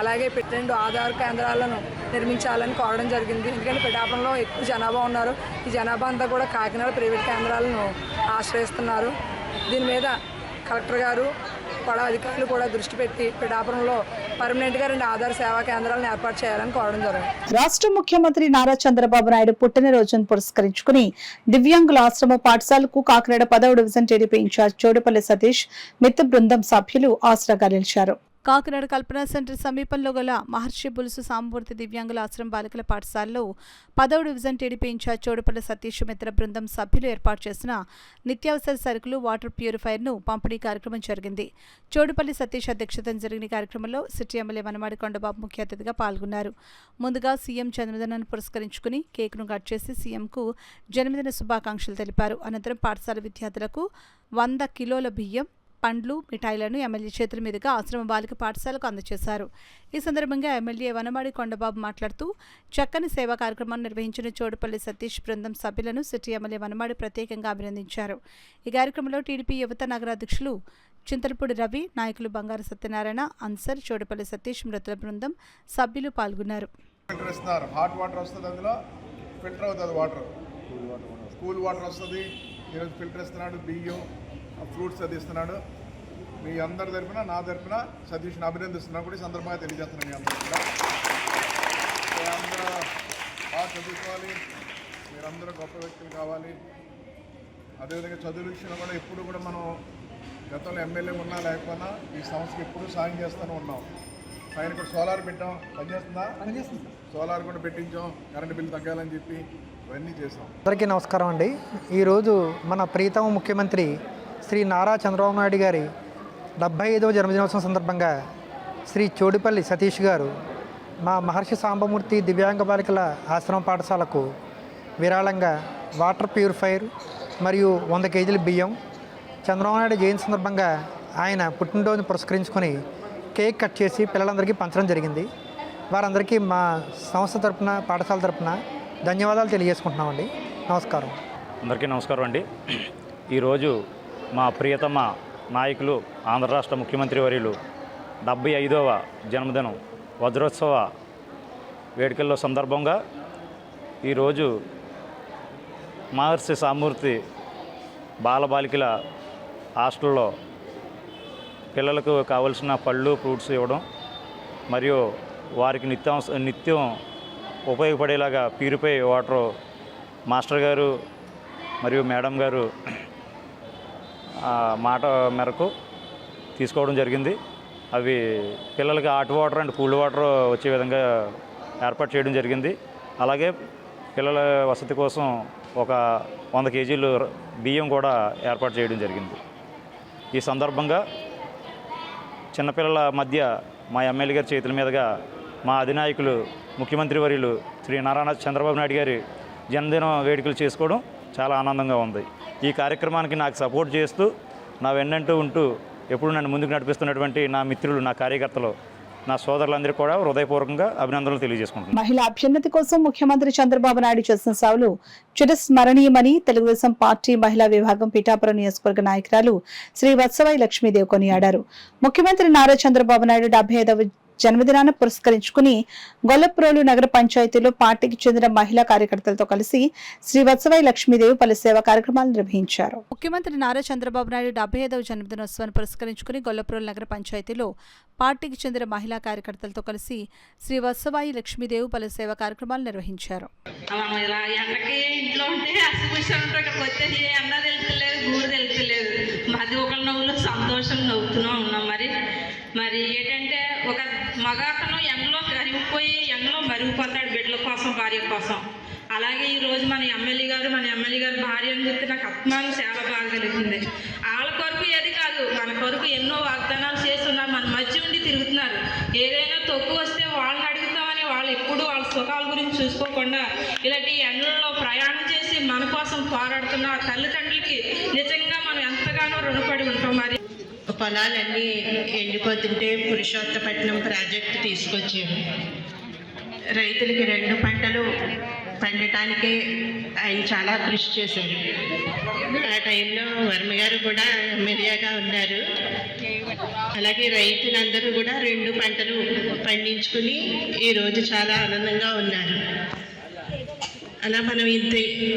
అలాగే 2 ఆధార్ కేంద్రాలను నిర్మించాలని కోరడం జరిగింది. ఎందుకంటే పిఠాపురంలో ఎక్కువ జనాభా ఉన్నారు. ఈ జనాభా అంతా కూడా కాకినాడ ప్రైవేట్ కేంద్రాలను ఆశ్రయిస్తున్నారు. దీని మీద కలెక్టర్ గారు కూడా అధికారులు కూడా దృష్టి పెట్టి పిఠాపురంలో పర్మనెంట్గా 2 ఆధార్ సేవా కేంద్రాలను ఏర్పాటు చేయాలని కోరడం జరిగింది. రాష్ట్ర ముఖ్యమంత్రి నారా చంద్రబాబు నాయుడు పుట్టినరోజును పురస్కరించుకుని దివ్యాంగుల ఆశ్రమ పాఠశాలకు కాకినాడ 10వ division TDP incharge Chodupalli Satish మిత్ర బృందం సభ్యులు ఆసరాగా నిలిచారు. కాకినాడ కల్పనా సెంటర్ సమీపంలో గల మహర్షి బులుసు సాంబమూర్తి దివ్యాంగుల ఆశ్రమ బాలికల పాఠశాలలో 10వ division TDP incharge Chodupalli Satish మిత్ర బృందం సభ్యులు ఏర్పాటు చేసిన నిత్యావసర సరుకులు వాటర్ ప్యూరిఫైర్ను పంపిణీ కార్యక్రమం జరిగింది. చోడుపల్లి సతీష్ అధ్యక్షతన జరిగిన కార్యక్రమంలో సిటీ ఎమ్మెల్యే వనమాడి కొండబాబు ముఖ్య అతిథిగా పాల్గొన్నారు. ముందుగా సీఎం జన్మదినాన్ని పురస్కరించుకుని కేక్ను కట్ చేసి సీఎంకు జన్మదిన శుభాకాంక్షలు తెలిపారు. అనంతరం పాఠశాల విద్యార్థులకు 100 కిలోల బియ్యం, పండ్లు, మిఠాయిలను ఎమ్మెల్యే చేతుల మీదుగా ఆశ్రమ బాలిక పాఠశాలకు అందజేశారు. ఈ సందర్భంగా ఎమ్మెల్యే వనమాడి కొండబాబు మాట్లాడుతూ చక్కని సేవా కార్యక్రమాన్ని నిర్వహించిన చోడుపల్లి సతీష్ బృందం సభ్యులను సిటీ ఎమ్మెల్యే వనమాడి ప్రత్యేకంగా అభినందించారు. ఈ కార్యక్రమంలో టీడీపీ యువత నగరాధ్యక్షులు చింతలపూడి రవి, నాయకులు బంగారు సత్యనారాయణ, అన్సర్, చోడుపల్లి సతీష్ మృతుల బృందం సభ్యులు పాల్గొన్నారు. హాట్ వాటర్ వస్తుంది, అందులో ఫిల్టర్ అవుతుంది వాటర్, కూల్ వాటర్ వస్తుంది. ఈరోజు ఫిల్టర్ ఇస్తున్నాడు, బియ్యం, ఫ్రూట్స్ అది ఇస్తున్నాడు. మీ అందరి తరపున, నా తరపున సతీష్ని అభినందిస్తున్నాను కూడా ఈ సందర్భంగా తెలియజేస్తున్నాను. మీ అందరూ కూడా అందరూ బాగా చదువుకోవాలి, మీరందరూ గొప్ప వ్యక్తులు కావాలి. అదేవిధంగా చదువు విషయంలో కూడా ఎప్పుడు కూడా మనం గతంలో ఎమ్మెల్యే ఉన్నా లేకపోయినా ఈ సంస్థకి ఎప్పుడు సాయం చేస్తూనే ఉన్నాం. పైన కూడా సోలార్ పెట్టాం, పనిచేస్తుందా? సోలార్ కూడా పెట్టించాం, కరెంటు బిల్లు తగ్గాలని చెప్పి ఇవన్నీ చేసాం. అందరికీ నమస్కారం అండి. ఈరోజు మన ప్రీతమ ముఖ్యమంత్రి శ్రీ నారా చంద్రబాబు నాయుడు గారి 75వ జన్మదినోత్సవం సందర్భంగా శ్రీ చోడుపల్లి సతీష్ గారు మా మహర్షి సాంబమూర్తి దివ్యాంగ బాలికల ఆశ్రమ పాఠశాలకు విరాళంగా వాటర్ ప్యూరిఫైర్ మరియు 100 కేజీల బియ్యం, చంద్రబాబు నాయుడు జయంతి సందర్భంగా ఆయన పుట్టినరోజును పురస్కరించుకొని కేక్ కట్ చేసి పిల్లలందరికీ పంచడం జరిగింది. వారందరికీ మా సంస్థ తరపున, పాఠశాల తరపున ధన్యవాదాలు తెలియజేసుకుంటున్నామండి. నమస్కారం. అందరికీ నమస్కారం అండి. ఈరోజు మా ప్రియతమ నాయకులు ఆంధ్ర రాష్ట్ర ముఖ్యమంత్రి వర్యులు 75వ జన్మదినం వజ్రోత్సవ వేడుకల్లో సందర్భంగా ఈరోజు మహర్షి సాంబమూర్తి బాలబాలికల హాస్టల్లో పిల్లలకు కావలసిన పళ్ళు, ఫ్రూట్స్ ఇవ్వడం మరియు వారికి నిత్యం ఉపయోగపడేలాగా ప్యూరిఫై వాటర్ మాస్టర్ గారు మరియు మేడం గారు మాట మేరకు తీసుకోవడం జరిగింది. అవి పిల్లలకి hot water and cool water వచ్చే విధంగా ఏర్పాటు చేయడం జరిగింది. అలాగే పిల్లల వసతి కోసం ఒక 100 కేజీలు బియ్యం కూడా ఏర్పాటు చేయడం జరిగింది. ఈ సందర్భంగా చిన్నపిల్లల మధ్య మా ఎమ్మెల్యే గారి చేతుల మీదుగా మా అధినాయకులు ముఖ్యమంత్రి వర్యులు శ్రీ నారా చంద్రబాబు నాయుడు గారి జన్మదిన వేడుకలు చేసుకోవడం చాలా ఆనందంగా ఉంది. ఈ కార్యక్రమానికి నాకు సపోర్ట్ చేస్తూ నా వెన్నంటూ ఉంటూ ఎప్పుడు నన్ను ముందుకు నడిపిస్తున్నటువంటి నా మిత్రులు, నా కార్యకర్తలు, నా సోదరులందరికీ కూడా హృదయపూర్వకంగా అభినందనలు తెలియజేసుకుంటున్నాను. మహిళా అభ్యున్నతి కోసం ముఖ్యమంత్రి చంద్రబాబు నాయుడు చేసిన సేవలు చిరస్మరణీయమని తెలుగుదేశం పార్టీ మహిళా విభాగం పిఠాపురం నియోజకవర్గ నాయకురాలు శ్రీ వత్సవాయి లక్ష్మీదేవి కొనియాడారు. ముఖ్యమంత్రి నారా చంద్రబాబు నాయుడు 75వ జన్మదినాన్ని పురస్కరించుకుని గొల్లప్రోలు నగర పంచాయతీలో పార్టీకి చెందిన మహిళా కార్యకర్తలతో కలిసి శ్రీ వత్సవాయి లక్ష్మీదేవి పలు సేవా కార్యక్రమాలు నిర్వహించారు. ముఖ్యమంత్రి నారా చంద్రబాబు నాయుడు 75వ జన్మదినోత్సవాన్ని పురస్కరించుకుని గొల్లప్రోలు నగర పంచాయతీలో పార్టీకి చెందిన మహిళా కార్యకర్తలతో కలిసి శ్రీ వత్సవాయి లక్ష్మీదేవి పలు సేవా కార్యక్రమాలు నిర్వహించారు. సంతోషం నవ్వుతూనే ఉన్నాం. మరి ఏంటంటే ఒక మగాతను ఎండలో కరిగిపోయి ఎండలో మరిగిపోతాడు బిడ్డల కోసం, భార్య కోసం. అలాగే ఈరోజు మన ఎమ్మెల్యే గారు భార్య అని చెప్తే నాకు అభిమానం చాలా బాగా కలుగుతుంది. వాళ్ళ కొరకు ఏది కాదు, మన కొరకు ఎన్నో వాగ్దానాలు చేస్తున్నారు, మన మధ్య ఉండి తిరుగుతున్నారు. ఏదైనా తక్కువ వస్తే వాళ్ళని అడుగుతామని వాళ్ళు ఎప్పుడు వాళ్ళ సుఖాల గురించి చూసుకోకుండా ఇలాంటి ఎండలలో ప్రయాణం చేసి మన కోసం పోరాడుతున్న తల్లిదండ్రులకి నిజంగా మనం ఎంతగానో రుణపడి ఉంటాం. మరి పొలాలన్నీ ఎండిపోతుంటే పురుషోత్తపట్నం ప్రాజెక్టు తీసుకొచ్చాము. రైతులకి 2 పంటలు పండటానికే ఆయన చాలా కృషి చేశారు. ఆ టైంలో వర్మ గారు కూడా ఎమ్మెల్యేగా ఉన్నారు. అలాగే రైతులందరూ కూడా 2 పంటలు పండించుకుని ఈరోజు చాలా ఆనందంగా ఉన్నారు. అలా మనం ఇంత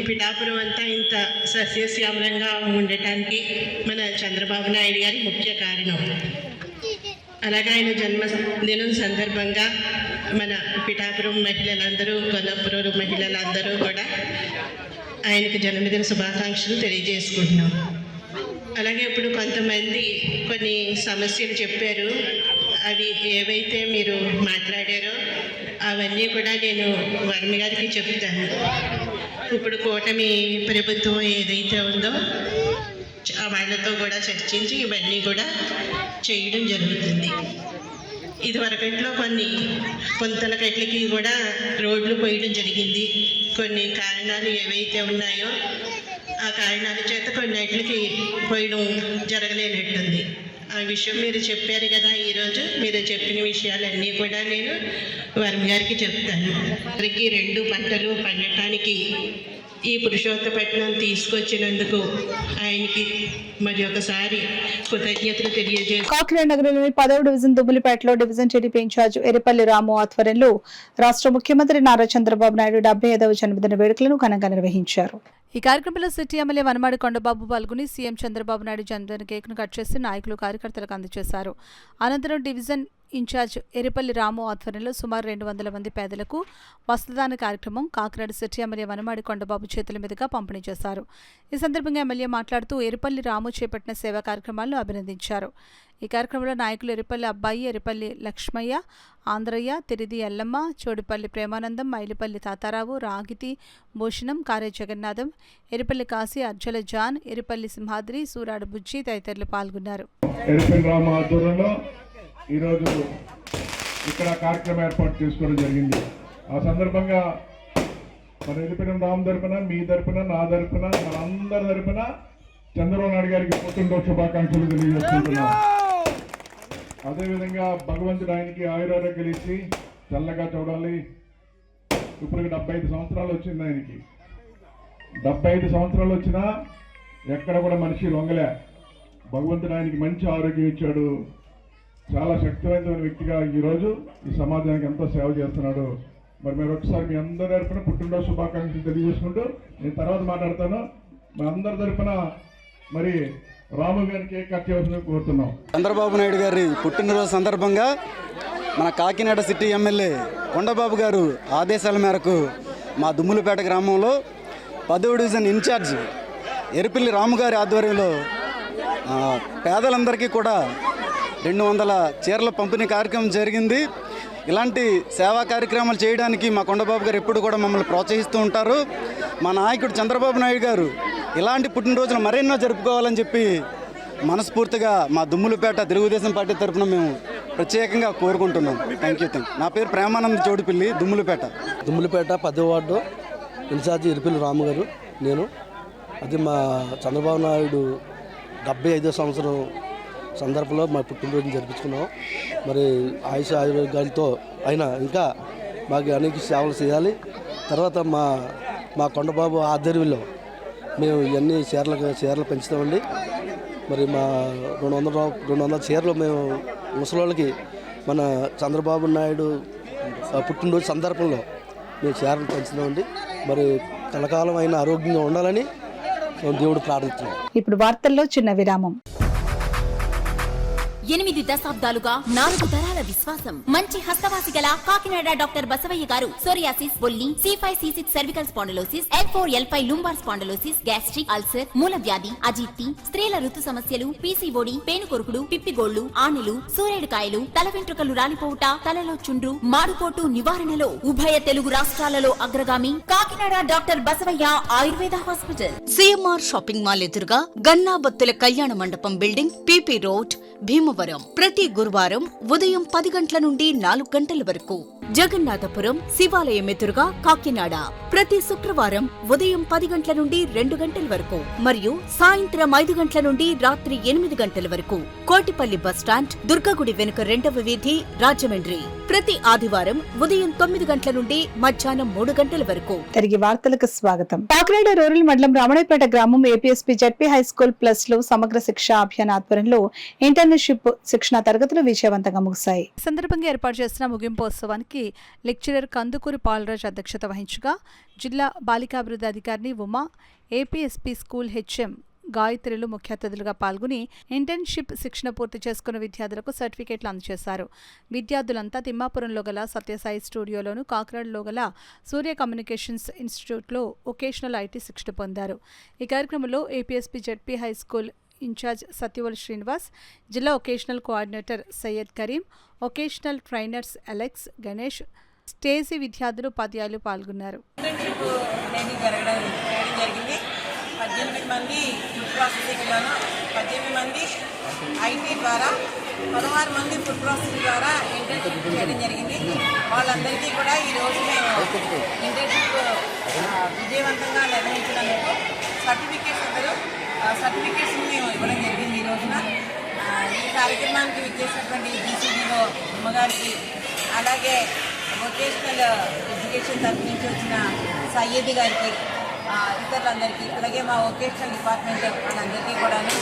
పిఠాపురం అంతా ఇంత సస్యశ్యామలంగా ఉండటానికి మన చంద్రబాబు నాయుడు గారి ముఖ్య కారణం. అలాగే ఆయన జన్మదినం సందర్భంగా మన పిఠాపురం మహిళలందరూ, కొల్లాపురం మహిళలందరూ కూడా ఆయనకు జన్మదిన శుభాకాంక్షలు తెలియజేసుకుంటున్నాం. అలాగే ఇప్పుడు కొంతమంది కొన్ని సమస్యలు చెప్పారు. అవి ఏవైతే మీరు మాట్లాడారో అవన్నీ కూడా నేను వర్మ గారికి చెప్తాను. ఇప్పుడు కూటమి ప్రభుత్వం ఏదైతే ఉందో వాళ్ళతో కూడా చర్చించి ఇవన్నీ కూడా చేయడం జరుగుతుంది. ఇదివరకట్లో కొన్ని పొంతల కట్లకి కూడా రోడ్లు పోయడం జరిగింది. కొన్ని కారణాలు ఏవైతే ఉన్నాయో ఆ కారణాల చేత కొన్నిటికి పోయడం జరగలేనట్టుంది. ఆ విషయం మీరు చెప్పారు కదా, ఈరోజు మీరు చెప్పిన విషయాలన్నీ కూడా నేను వర్మ గారికి చెప్తాను. వారికి 2 పంటలు పండటానికి ఈ పురుషోత్తపట్నం తీసుకొచ్చినందుకు ఆయనకి మరి ఒకసారి కృతజ్ఞతలు తెలియజేస్తాను. కాకినాడ నగరంలోని 10వ డివిజన్ దుమ్ములపేటలో division TDP incharge Eripalli Ramu ఆధ్వర్యంలో రాష్ట్ర ముఖ్యమంత్రి నారా చంద్రబాబు నాయుడు 75వ జన్మదిన వేడుకలను ఘనంగా నిర్వహించారు. ఈ కార్యక్రమంలో సిటీ ఎమ్మెల్యే వనమాడి కొండబాబు పాల్గొని సీఎం చంద్రబాబు నాయుడు జన్మదిన కేక్ను కట్ చేసి నాయకులు కార్యకర్తలకు అందజేశారు. అనంతరం డివిజన్ ఇన్ఛార్జ్ ఎరిపల్లి రాము ఆధ్వర్యంలో సుమారు 200 మంది పేదలకు వస్త్రదాన కార్యక్రమం కాకినాడ సిటీ ఎమ్మెల్యే వనమాడి కొండబాబు చేతుల మీదుగా పంపిణీ చేశారు. ఈ సందర్భంగా ఎమ్మెల్యే మాట్లాడుతూ ఎరిపల్లి రాము చేపట్టిన సేవా కార్యక్రమాలను అభినందించారు. ఈ కార్యక్రమంలో నాయకులు ఎరిపల్లి అబ్బాయి, ఎరిపల్లి లక్ష్మయ్య, ఆంధ్రయ్య, తిరిది ఎల్లమ్మ, చోడిపల్లి ప్రేమానందం, మైలిపల్లి తాతారావు, రాగితి భూషణం, కార్య జగన్నాథం, ఎరిపల్లి కాశీ, అర్జల జాన్, ఎరిపల్లి సింహాద్రి, సూరాడు బుజ్జి తదితరులు పాల్గొన్నారు. ఈరోజు ఇక్కడ కార్యక్రమం ఏర్పాటు చేసుకోవడం జరిగింది. ఆ సందర్భంగా మన ఎలిపిన రామ్ తరపున, మీ తరపున, నా తరపున, మనందరి తరపున చంద్రబాబు నాయుడు గారికి పుట్టినరోజు శుభాకాంక్షలు తెలియజేసుకుంటున్నాం. అదేవిధంగా భగవంతుడు ఆయనకి ఆయురారోగ్యాలు ఇచ్చి చల్లగా చూడాలి. ఇప్పుడు 75 సంవత్సరాలు వచ్చింది ఆయనకి. 75 సంవత్సరాలు వచ్చినా ఎక్కడ కూడా మనిషి లొంగలే. భగవంతుడు ఆయనకి మంచి ఆరోగ్యం ఇచ్చాడు. చాలా శక్తివంతమైన వ్యక్తిగా ఈరోజు ఈ సమాజానికి ఎంతో సేవ చేస్తున్నాడు. మరి మీరు ఒకసారి మీ అందరి తరఫున పుట్టినరోజు శుభాకాంక్షలు తెలియజేసుకుంటూ నేను తర్వాత మాట్లాడతాను. మా అందరి తరఫున మరి రాము గారికి కేక్ కట్ చేయవలసిందిగా కోరుతున్నాం. చంద్రబాబు నాయుడు గారి పుట్టినరోజు సందర్భంగా మన కాకినాడ సిటీ ఎమ్మెల్యే కొండబాబు గారు ఆదేశాల మేరకు మా దుమ్ములపేట గ్రామంలో 10వ డివిజన్ ఇన్ఛార్జ్ ఎరిపల్లి రాము గారి ఆధ్వర్యంలో పేదలందరికీ కూడా 200 చీరల పంపిణీ కార్యక్రమం జరిగింది. ఇలాంటి సేవా కార్యక్రమాలు చేయడానికి మా కొండబాబు గారు ఎప్పుడు కూడా మమ్మల్ని ప్రోత్సహిస్తూ ఉంటారు. మా నాయకుడు చంద్రబాబు నాయుడు గారు ఇలాంటి పుట్టినరోజులు మరెన్నో జరుపుకోవాలని చెప్పి మనస్ఫూర్తిగా మా దుమ్ములపేట తెలుగుదేశం పార్టీ తరఫున మేము ప్రత్యేకంగా కోరుకుంటున్నాం. Thank you. నా పేరు ప్రేమానంద్ చోడిపల్లి, దుమ్ములపేట 10వ వార్డు ఇన్ఛార్జి ఎరిపల్లి రాము గారు నేను. అది మా చంద్రబాబు నాయుడు 75వ సంవత్సరం సందర్భంలో మా పుట్టినరోజుని జరిపించుకున్నాం. మరి ఆయురారోగ్యాలతో అయినా ఇంకా మాకు అనేక సేవలు చేయాలి. తర్వాత మా కొండబాబు ఆధ్వర్యంలో మేము ఇవన్నీ చీరలు పెంచుతామండి. మరి మా 200 చీరలు మేము ముసలోళ్ళకి మన చంద్రబాబు నాయుడు పుట్టినరోజు సందర్భంలో మేము చీరలు పెంచుతామండి. మరి కలకాలం అయిన ఆరోగ్యంగా ఉండాలని దేవుడు ప్రార్థిస్తున్నాం. ఇప్పుడు వార్తల్లో చిన్న విరామం. 8 దశాబ్దాలుగా 4 తరాల విశ్వాసం. మంచి హస్తవాసి గల కాకినాడ డాక్టర్ బసవయ్య గారు సోరియాసిస్, బొల్లి, C5, C6 cervical spondylosis, L4, L5 lumbar spondylosis, gastric ulcer, మూల వ్యాధి, అజీర్తి, స్త్రీల ఋతు సమస్యలు, PCOD, పేనుకొరుకుడు, పిప్పిగోళ్లు, ఆనెలు, సూరేడుకాయలు, తల వెంట్రుకలు రాలిపోవుట, తలలో చుండ్రు, మాడుపోటు నివారణలో ఉభయ తెలుగు రాష్ట్రాలలో అగ్రగామి Kakinada doctor Basavayya Ayurveda hospital. CMR shopping mall ఎదురుగా గన్నాబత్తుల కళ్యాణ మండపం building, PP road, Bhimavaram. Bhimavaram ప్రతి గురువారం ఉదయం 10 గంటల నుండి 4 గంటల వరకు. జగన్నాథపురం శివాలయం ఎదురుగా కాకినాడ ప్రతి శుక్రవారం ఉదయం 10 గంటల నుండి 2 గంటల వరకు మరియు సాయంత్రం 5 గంటల నుండి రాత్రి 8 గంటల వరకు. కోటిపల్లి బస్టాండ్ దుర్గగుడి వెనుక 2వ వీధి రాజమండ్రి ప్రతి ఆదివారం ఉదయం 9 గంటల నుండి మధ్యాహ్నం 3 గంటల వరకు. తిరిగి వార్తలకు స్వాగతం. కాకినాడ రూరల్ మండలం రమణయ్యపేట గ్రామం APSP ZP high school plus లో సమగ్ర శిక్షా అభియాన్ ఆధ్వర్యంలో ఇంటర్న్షిప్ శిక్షణ తరగతులు విజయవంతంగా ముగిశాయి. ఈ సందర్భంగా ఏర్పాటు చేసిన ముగింపోత్సవానికి లెక్చరర్ కందుకూరి పాలరాజ్ అధ్యక్షత వహించగా జిల్లా బాలికాభివృద్ధి అధికారిని ఉమా, ఏపీఎస్పీ స్కూల్ హెచ్ఎం గాయత్రులు ముఖ్య అతిథులుగా పాల్గొని ఇంటర్న్షిప్ శిక్షణ పూర్తి చేసుకున్న విద్యార్థులకు సర్టిఫికేట్లు అందజేశారు. విద్యార్థులంతా తిమ్మాపురంలో గల సత్యసాయి స్టూడియోలోను, కాకినాడలో గల సూర్య కమ్యూనికేషన్స్ ఇన్స్టిట్యూట్లో వొకేషనల్ ఐటీ శిక్షణ పొందారు. ఈ కార్యక్రమంలో APSP ZP high school incharge Satyaval Srinivas, జిల్లా vocational coordinator Syed Karim, vocational trainers Alex, Ganesh, స్టేజీ విద్యార్థులు, ఉపాధ్యాయులు పాల్గొన్నారు. 18 మంది ఫుడ్ ప్రాసెసింగ్లోను, 18 మంది ఐటీ ద్వారా, 16 మంది ఫుడ్ ప్రాసెసింగ్ ద్వారా ఇంటర్న్షిప్ చేయడం జరిగింది. వాళ్ళందరికీ కూడా ఈరోజు మేము ఇంటర్న్షిప్ విజయవంతంగా నిర్వహించినందుకు సర్టిఫికేట్స్ మేము ఇవ్వడం జరిగింది. ఈ రోజున ఈ కార్యక్రమానికి విచ్చేసినటువంటి జీసీడీలో అమ్మగారికి, అలాగే వొకేషనల్ ఎడ్యుకేషన్ తరఫు నుంచి వచ్చిన సయ్యద్ గారికి, ఇతరులందరికీ, అలాగే మా వొకేషనల్ డిపార్ట్మెంట్ వాళ్ళందరికీ కూడాను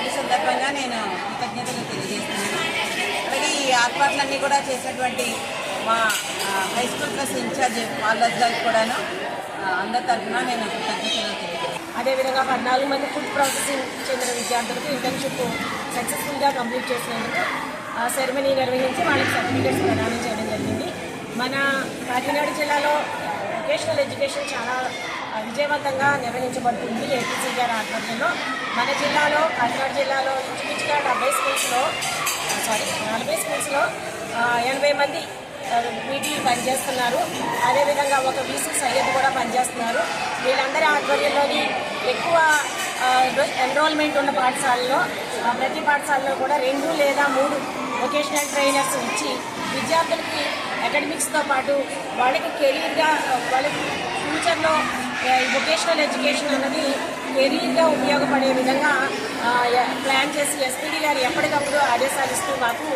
ఈ సందర్భంగా నేను కృతజ్ఞతలు తెలియజేస్తున్నాను. అలాగే ఈ ఏర్పాట్లన్నీ కూడా చేసినటువంటి మా high school plus incharge Palaraj గారికి కూడాను అందరి తరఫున నేను కృతజ్ఞతలు తెలియజేస్తాను. అదేవిధంగా 14 మంది ఫుడ్ ప్రాసెసింగ్ చెందిన విద్యార్థులకు ఇంటర్న్షిప్ సక్సెస్ఫుల్గా కంప్లీట్ చేసినందుకు సెరమనీ నిర్వహించి వాళ్ళకి సర్టిఫికేట్స్ ప్రదానం చేయడం జరిగింది. మన కాకినాడ జిల్లాలో వొకేషనల్ ఎడ్యుకేషన్ చాలా విజయవంతంగా నిర్వహించబడుతుంది ఏపీసీ గారి ఆధ్వర్యంలో. మన జిల్లాలో, కాకినాడ జిల్లాలో ఇంచుమించుగా 40 స్కూల్స్లో 80 మంది వీటిని పనిచేస్తున్నారు. అదేవిధంగా ఒక బీసీ సయ్యద్ కూడా పనిచేస్తున్నారు. వీళ్ళందరి ఆధ్వర్యంలోని ఎక్కువ ఎన్రోల్మెంట్ ఉన్న పాఠశాలలో, ప్రతి పాఠశాలలో కూడా 2 లేదా 3 వొకేషనల్ ట్రైనర్స్ ఇచ్చి విద్యార్థులకి అకాడమిక్స్తో పాటు వాళ్ళకి కెరీర్గా, వాళ్ళకి ఫ్యూచర్లో వొకేషనల్ ఎడ్యుకేషన్ అన్నది కెరీర్గా ఉపయోగపడే విధంగా ప్లాన్ చేసి ఎస్పీడీ గారు ఎప్పటికప్పుడు ఆదేశాలు ఇస్తూ మాకు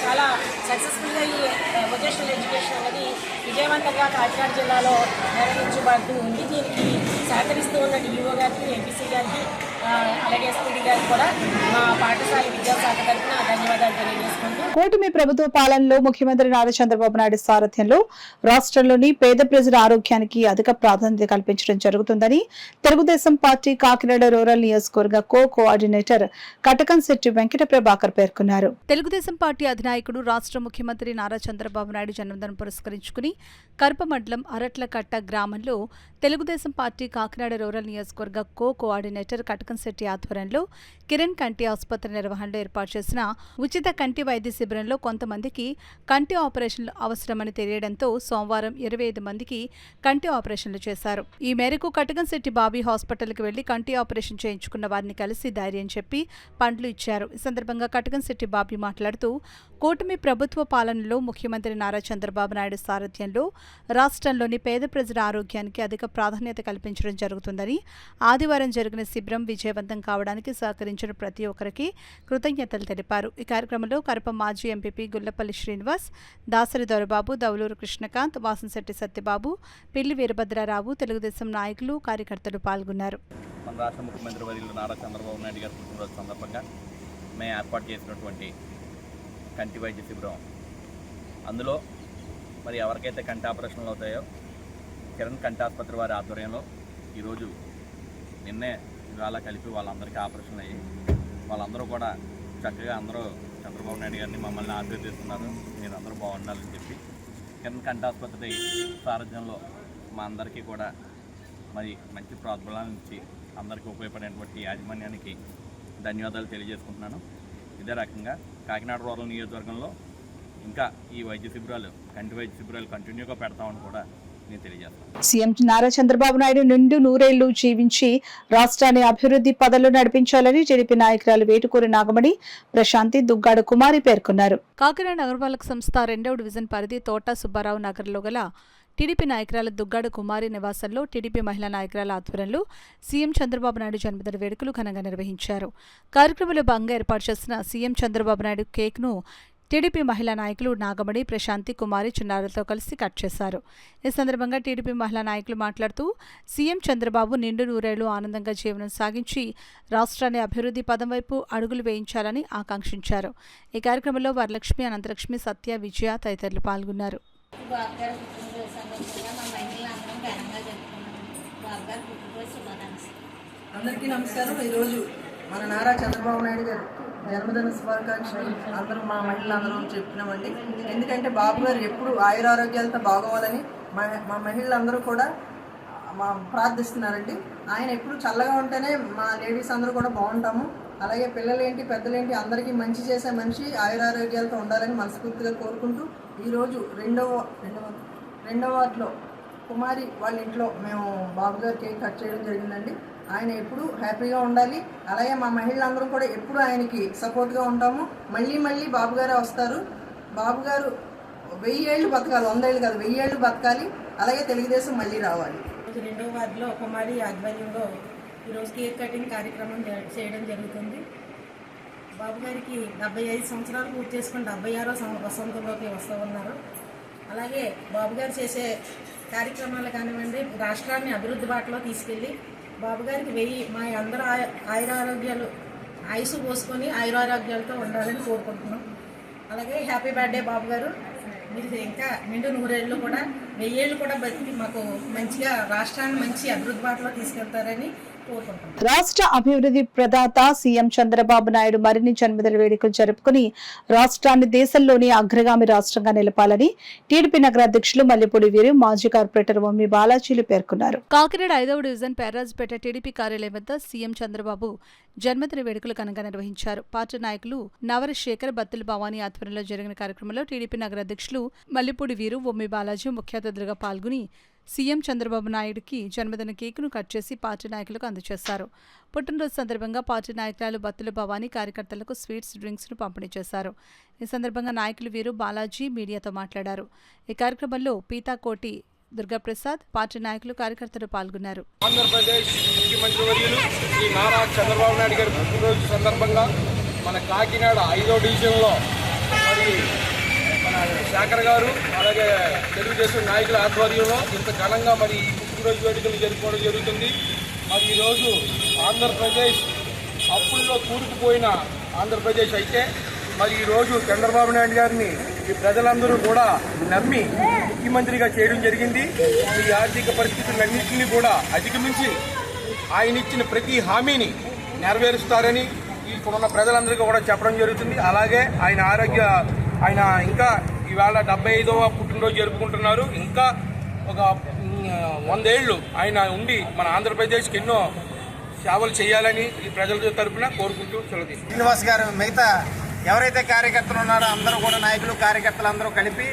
చాలా సక్సెస్ఫుల్గా ఈ వొకేషనల్ ఎడ్యుకేషన్ అనేది విజయవంతంగా కాకినాడ జిల్లాలో నిర్వహించబడుతూ ఉంది. దీనికి సహకరిస్తూ ఉన్న డిఓ గారికి, ఎంపీసీ గారికి, అలాగే ఎస్పీడీ గారికి కూడా మా పాఠశాల విద్యాశాఖ తరఫున ధన్యవాదాలు తెలియజేసుకుంటూ, కూటమి ప్రభుత్వ పాలనలో ముఖ్యమంత్రి నారా చంద్రబాబు నాయుడు సారథ్యంలో రాష్ట్రంలోని పేద ప్రజల ఆరోగ్యానికి అధిక ప్రాధాన్యత కల్పించడం జరుగుతుందని తెలుగుదేశం పార్టీ కాకినాడ రూరల్ నియోజకవర్గ కోఆర్డినేటర్ కటకంశెట్టి వెంకట ప్రభాకర్ పేర్కొన్నారు. తెలుగుదేశం పార్టీ అధినాయకుడు, రాష్ట్ర ముఖ్యమంత్రి నారా చంద్రబాబు నాయుడు జన్మదినం పురస్కరించుకుని కరప మండలం అరట్లకట్ట గ్రామంలో తెలుగుదేశం పార్టీ కాకినాడ రూరల్ నియోజకవర్గ కోఆర్డినేటర్ కటకంశెట్టి ఆధ్వర్యంలో కిరణ్ కంటి ఆసుపత్రి నిర్వహణలో ఏర్పాటు చేసిన ఉచిత కంటి వైద్య శిబిరంలో కొంతమందికి కంటి ఆపరేషన్లు అవసరమని తెలియడంతో సోమవారం 25 మందికి కంటి ఆపరేషన్లు చేశారు. ఈ మేరకు కటకంశెట్టి బాబీ హాస్పిటల్కి వెళ్లి కంటి ఆపరేషన్ చేయించుకున్న వారిని కలిసి ధైర్యం చెప్పి పండ్లు ఇచ్చారు. ఈ సందర్భంగా కటకంశెట్టి బాబీ మాట్లాడుతూ కూటమి ప్రభుత్వ పాలనలో ముఖ్యమంత్రి నారా చంద్రబాబు నాయుడు సారథ్యంలో రాష్ట్రంలోని పేద ప్రజల ఆరోగ్యానికి అధిక ప్రాధాన్యత కల్పించడం జరుగుతుందని, ఆదివారం జరిగిన శిబిరం విజయవంతం కావడానికి సహకరించిన ప్రతి ఒక్కరికి కృతజ్ఞతలు తెలిపారు. ఈ కార్యక్రమంలో కరప మాజీ ఎంపీపీ గుల్లపల్లి శ్రీనివాస్, దాసరి దొరబాబు, దౌలూరు కృష్ణకాంత్, వాసంశెట్టి సత్యబాబు, పిల్లి వీరభద్రరావు, తెలుగుదేశం నాయకులు, కార్యకర్తలు పాల్గొన్నారు. మన రాష్ట్ర ముఖ్యమంత్రి వర్యులు నారా చంద్రబాబు నాయుడు గారి పుట్టినరోజు సందర్భంగా మేము ఏర్పాటు చేసినటువంటి కంటి వైద్య శిబిరం, అందులో మరి ఎవరికైతే కంటి ఆపరేషన్లు అవుతాయో కిరణ్ కంటి ఆసుపత్రి వారి ఆధ్వర్యంలో ఈరోజు నిన్నే ఇవాళ కలిపి వాళ్ళందరికీ ఆపరేషన్లు అయ్యి వాళ్ళందరూ కూడా చక్కగా అందరూ చంద్రబాబు నాయుడు గారిని మమ్మల్ని ఆశీర్వదిస్తున్నారు, మీరు అందరూ బాగుండాలని చెప్పి కిరణ్ కంటి ఆసుపత్రి సారథ్యంలో మా అందరికీ కూడా మరి మంచి ప్రోత్సాహాలను ఇచ్చి అందరికీ ఉపయోగపడేటువంటి యాజమాన్యానికి ధన్యవాదాలు తెలియజేసుకుంటున్నాను. ఇదే రకంగా కాకినాడ రూరల్ నియోజకవర్గంలో ఇంకా ఈ వైద్య శిబిరాలు, కంటి వైద్య శిబిరాలు కంటిన్యూగా పెడతామని కూడా నేను తెలియజేస్తాను. సీఎం నారా చంద్రబాబు నాయుడు నిండు నూరేళ్లు జీవించి రాష్ట్రాన్ని అభివృద్ధి పదంలో నడిపించాలని టీడీపీ నాయకురాలు వేటుకూరి నాగమణి, ప్రశాంతి, దుగ్గాడు కుమారి పేర్కొన్నారు. కాకినాడ నగరపాలక సంస్థ 2వ డివిజన్ పరిధి తోట సుబ్బారావు నగర్లో గల టీడీపీ నాయకురాలు దుగ్గాడు కుమారి నివాసంలో టీడీపీ మహిళా నాయకురాల ఆధ్వర్యంలో సీఎం చంద్రబాబు నాయుడు జన్మదిన వేడుకలు ఘనంగా నిర్వహించారు. కార్యక్రమంలో భాగంగా ఏర్పాటు చేసిన సీఎం చంద్రబాబు నాయుడు కేక్ను టీడీపీ మహిళా నాయకులు నాగమణి, ప్రశాంతి, కుమారి చిన్నారులతో కలిసి కట్ చేశారు. ఈ సందర్భంగా టీడీపీ మహిళా నాయకులు మాట్లాడుతూ సీఎం చంద్రబాబు నిండు నూరేళ్లు ఆనందంగా జీవనం సాగించి రాష్ట్రాన్ని అభివృద్ధి పదం వైపు అడుగులు వేయించాలని ఆకాంక్షించారు. ఈ కార్యక్రమంలో వరలక్ష్మి, అనంతలక్ష్మి, సత్య, విజయ తదితరులు పాల్గొన్నారు. అందరికీ నమస్కారం. ఈరోజు మన నారా చంద్రబాబు నాయుడు గారు జన్మదిన శుభాకాంక్షలు అందరూ మా మహిళలందరం చెప్తున్నామండి. ఎందుకంటే బాబు గారు ఎప్పుడు ఆయురారోగ్యాలతో బాగోవాలని మా మహిళలందరూ కూడా ప్రార్థిస్తున్నారండి. ఆయన ఎప్పుడు చల్లగా ఉంటేనే మా లేడీస్ అందరూ కూడా బాగుంటాము. అలాగే పిల్లలేంటి పెద్దలేంటి అందరికీ మంచి చేసే మనిషి ఆయురారోగ్యాలతో ఉండాలని మనస్ఫూర్తిగా కోరుకుంటూ ఈరోజు రెండవ వార్డులో కుమారి వాళ్ళ ఇంట్లో మేము బాబు గారు కేక్ కట్ చేయడం జరిగిందండి. ఆయన ఎప్పుడు హ్యాపీగా ఉండాలి. అలాగే మా మహిళలందరూ కూడా ఎప్పుడు ఆయనకి సపోర్ట్గా ఉంటాము. మళ్ళీ బాబు గారే వస్తారు. బాబు గారు 1000 ఏళ్ళు బతకాలి, 100 ఏళ్ళు కాదు, 1000 ఏళ్ళు బతకాలి. అలాగే తెలుగుదేశం మళ్ళీ రావాలి. 2వ వార్డులో కుమారి ఆధ్వర్యంలో ఈరోజు కేక్ కటింగ్ కార్యక్రమం చేయడం జరుగుతుంది. బాబు గారికి 75 సంవత్సరాలు పూర్తి చేసుకుని 76వ వసంతంలోకి వస్తూ ఉన్నారు. అలాగే బాబు గారు చేసే కార్యక్రమాలు కానివ్వండి, రాష్ట్రాన్ని అభివృద్ధి బాటలో తీసుకెళ్ళి బాబు గారికి మా అందరూ ఆయురారోగ్యాలు ఆయుసు పోసుకొని ఆయురారోగ్యాలతో ఉండాలని కోరుకుంటున్నాం. అలాగే హ్యాపీ బర్త్డే బాబు గారు, మీరు ఇంకా నిండు నూరేళ్ళు కూడా 1000 ఏళ్ళు కూడా బతికి మాకు మంచిగా రాష్ట్రాన్ని మంచి అభివృద్ధి బాటలో తీసుకెళ్తారని కోరుకుంటున్నాం. రాష్ట్ర అభివృద్ధి ప్రదాత సీఎం చంద్రబాబు నాయుడు మరిన్ని జన్మదిన వేడుకలు జరుపుకుని రాష్ట్రాన్ని దేశంలోని అగ్రగామి రాష్ట్రంగా నిలపాలని టీడీపీ నగర అధ్యక్షులు మల్లెపూడి వీరు, మాజీ కార్పొరేటర్ వమ్మి బాలాజీలు పేర్కొన్నారు. కాకినాడ 5వ డివిజన్ పేర్రాజుపేట టీడీపీ కార్యాలయం వద్ద సీఎం చంద్రబాబు జన్మదిన వేడుకలు ఘనంగా నిర్వహించారు. పార్టీ నాయకులు నవరశేఖర్, బత్తుల భవానీ ఆధ్వర్యంలో జరిగిన కార్యక్రమంలో టీడీపీ నగర అధ్యక్షులు మల్లెపూడి వీరు, వమ్మి బాలాజీ ముఖ్య అతిథులుగా పాల్గొని సీఎం చంద్రబాబు నాయుడుకి జన్మదిన కేకును కట్ చేసి పార్టీ నాయకులకు అందజేశారు. పుట్టినరోజు సందర్భంగా పార్టీ నాయకురాలు బత్తుల భవానీ కార్యకర్తలకు స్వీట్స్, డ్రింక్స్ను పంపిణీ చేశారు. ఈ సందర్భంగా నాయకులు వీరు, బాలాజీ మీడియాతో మాట్లాడారు. ఈ కార్యక్రమంలో పీతాకోటి దుర్గాప్రసాద్, పార్టీ నాయకులు, కార్యకర్తలు పాల్గొన్నారు. ఆంధ్రప్రదేశ్ ముఖ్యమంత్రి వర్యులు శ్రీ నారా చంద్రబాబు నాయుడు గారి పుట్టినరోజు సందర్భంగా మన కాకినాడ 5వ డివిజన్లో మరి మన శేఖర్ గారు అలాగే తెలుగుదేశం నాయకుల ఆధ్వర్యంలో ఇంత ఘనంగా మరి ఈ పుట్టినరోజు వేడుకలు జరుపుకోవడం జరుగుతుంది. మరి ఈరోజు ఆంధ్రప్రదేశ్ అప్పుల్లో కూరుకుపోయిన ఆంధ్రప్రదేశ్ అయితే మరి ఈరోజు చంద్రబాబు నాయుడు గారిని ఈ ప్రజలందరూ కూడా నమ్మి ముఖ్యమంత్రిగా చేయడం జరిగింది. ఈ ఆర్థిక పరిస్థితులన్నింటినీ కూడా అధిగమించి ఆయన ఇచ్చిన ప్రతి హామీని నెరవేరుస్తారని ఇప్పుడున్న ప్రజలందరికీ కూడా చెప్పడం జరుగుతుంది. అలాగే ఆయన ఇంకా ఈవేళ 75వ పుట్టినరోజు జరుపుకుంటున్నారు. ఇంకా ఒక 100 ఏళ్ళు ఆయన ఉండి మన ఆంధ్రప్రదేశ్కి ఎన్నో సేవలు చేయాలని ఈ ప్రజల తరఫున కోరుకుంటూ సెలవు. శ్రీనివాస్ గారు మిగతా ఎవరైతే కార్యకర్తలు ఉన్నారో అందరూ కూడా నాయకులు, కార్యకర్తలు అందరూ కలిపి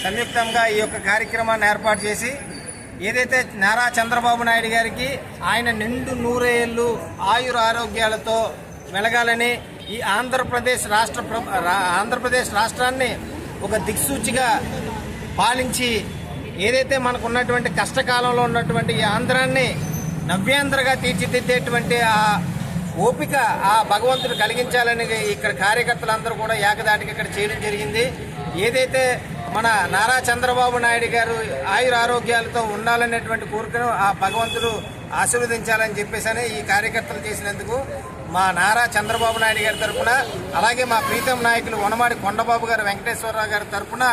సంయుక్తంగా ఈ యొక్క కార్యక్రమాన్ని ఏర్పాటు చేసి ఏదైతే నారా చంద్రబాబు నాయుడు గారికి ఆయన నిండు నూరేళ్ళు ఆయురారోగ్యాలతో మెలగాలని ఈ ఆంధ్రప్రదేశ్ రాష్ట్రాన్ని ఒక దిక్సూచిగా పాలించి ఏదైతే మనకు ఉన్నటువంటి కష్టకాలంలో ఉన్నటువంటి ఈ ఆంధ్రాన్ని నవ్యాంధ్రగా తీర్చిదిద్దేటువంటి ఆ ఓపిక ఆ భగవంతుడు కలిగించాలని ఇక్కడ కార్యకర్తలందరూ కూడా ఏకదాటికి ఇక్కడ చేయడం జరిగింది. ఏదైతే మన నారా చంద్రబాబు నాయుడు గారు ఆయురారోగ్యాలతో ఉండాలనేటువంటి కోరికను ఆ భగవంతుడు ఆశీర్వదించాలని చెప్పేసి ఈ కార్యకర్తలు చేసినందుకు మా నారా చంద్రబాబు నాయుడు గారి తరఫున, అలాగే మా ప్రీతం నాయకులు వనమాడి కొండబాబు గారు, వెంకటేశ్వరరావు గారి తరఫున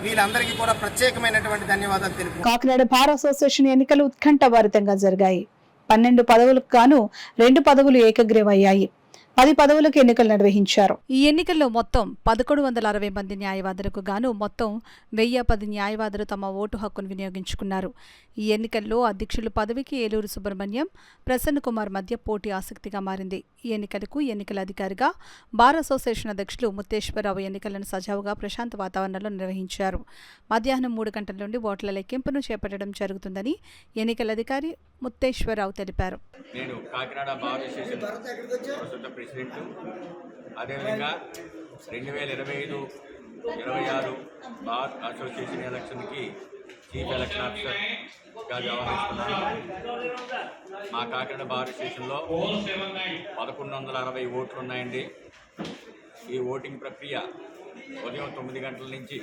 వీళ్ళందరికీ కూడా ప్రత్యేకమైనటువంటి ధన్యవాదాలు తెలుపు. కాకినాడ బార్ అసోసియేషన్ ఎన్నికలు ఉత్కంఠభరితంగా జరిగాయి. 12 పదవులకు గాను 2 పదవులు ఏకగ్రీవమయ్యాయి. 10 పదవులకు ఎన్నికలు నిర్వహించారు. ఈ ఎన్నికల్లో మొత్తం 1160 మంది న్యాయవాదులకు గాను మొత్తం 1010 న్యాయవాదులు తమ ఓటు హక్కును వినియోగించుకున్నారు. ఈ ఎన్నికల్లో అధ్యక్షుల పదవికి ఏలూరు సుబ్రహ్మణ్యం, ప్రసన్న కుమార్ మధ్య పోటీ ఆసక్తిగా మారింది. ఈ ఎన్నికలకు ఎన్నికల అధికారిగా బార్ అసోసియేషన్ అధ్యక్షులు ముత్తేశ్వరరావు ఎన్నికలను సజావుగా ప్రశాంత వాతావరణంలో నిర్వహించారు. మధ్యాహ్నం 3 గంటల నుండి ఓట్ల లెక్కింపును చేపట్టడం జరుగుతుందని ఎన్నికల అధికారి ముత్తేశ్వరరావు తెలిపారు. నేను కాకినాడ బార్ అసోసియేషన్ ప్రస్తుత ప్రెసిడెంట్. అదేవిధంగా 2025-26 బార్ అసోసియేషన్ ఎలక్షన్కి చీఫ్ ఎలక్షన్ ఆఫీసర్గా వ్యవహరిస్తున్నాను. మా కాకినాడ బార్ అసోసియేషన్లో 1160 ఓట్లు ఉన్నాయండి. ఈ ఓటింగ్ ప్రక్రియ ఉదయం 9 గంటల నుంచి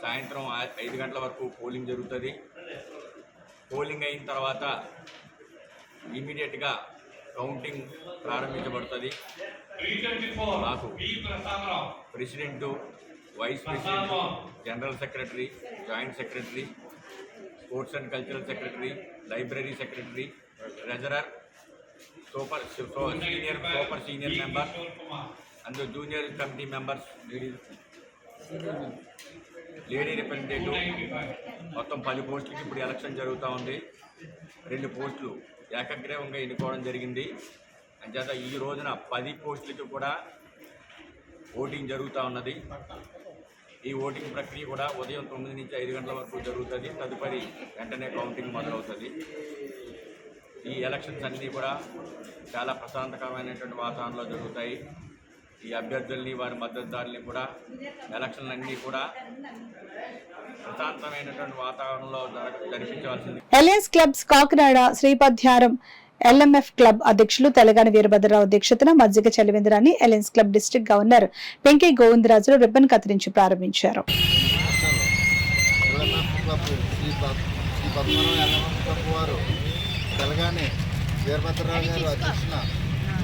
సాయంత్రం 5 గంటల వరకు పోలింగ్ జరుగుతుంది. పోలింగ్ అయిన తర్వాత ఇమీడియట్గా కౌంటింగ్ ప్రారంభించబడుతుంది. మాకు president, vice president, general secretary, joint secretary, sports and cultural secretary, library secretary, treasurer, super senior member and junior committee members, lady representative, మొత్తం 10 పోస్టులకి ఇప్పుడు ఎలక్షన్ జరుగుతూ ఉంది. 2 పోస్టులు ఏకగ్రీవంగా ఎన్నుకోవడం జరిగింది. అంచేత ఈ రోజున 10 పోస్టులకి కూడా ఓటింగ్ జరుగుతూ ఉన్నది. ఈ ఓటింగ్ ప్రక్రియ కూడా ఉదయం 9 నుంచి 5 గంటల వరకు జరుగుతుంది. తదుపరి వెంటనే కౌంటింగ్ మొదలవుతుంది. ఈ ఎలక్షన్స్ అన్నీ కూడా చాలా ప్రశాంతకరమైనటువంటి వాతావరణంలో జరుగుతాయి. ఈ అభ్యర్థుల్ని, వారి మద్దతుదారుల్ని కూడా ఎలక్షన్లన్నీ కూడా ప్రశాంతమైనటువంటి వాతావరణంలో జరిపించవలసింది. Lions Clubs Kakinada Sripadyaram LMF club అధ్యక్షులు తెలంగాణ వీరభద్రరావు అధ్యక్షతన మజ్జిగ చలివేంద్రాన్ని Lions club district governor Penke Govindarajulu ribbon కత్తిరించి ప్రారంభించారు. తెలంగాణ వీరభద్రరావు గారు అధ్యక్షన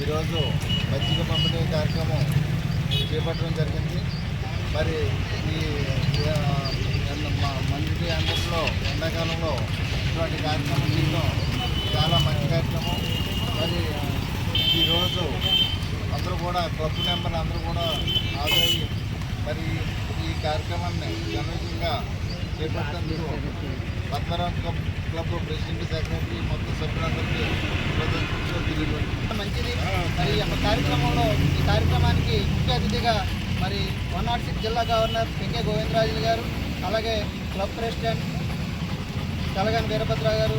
ఈరోజు మజ్జిగ పంపిణీ కార్యక్రమం చేపట్టడం జరిగింది. మరి ఈ మంచి అందరిలో ఎండాకాలంలో ఇటువంటి కార్యక్రమం చేయడం చాలా మంచి కార్యక్రమం. మరి ఈరోజు అందరూ కూడా క్లబ్ మెంబర్లు అందరూ కూడా హాజరయ్యి మరి ఈ కార్యక్రమాన్ని ఘనంగా చేపట్టేందుకు పద్మరావు క్లబ్ ప్రెసిడెంట్, సెక్రటరీ, మొత్తం సభ్యులందరికీ మంచిది. మరి ఈ కార్యక్రమంలో ఈ కార్యక్రమానికి ముఖ్య అతిథిగా మరి 106 జిల్లా గవర్నర్ పెంకే గోవిందరాజులు గారు, అలాగే క్లబ్ ప్రెసిడెంట్ తెలంగాణ వీరభద్రరావు గారు,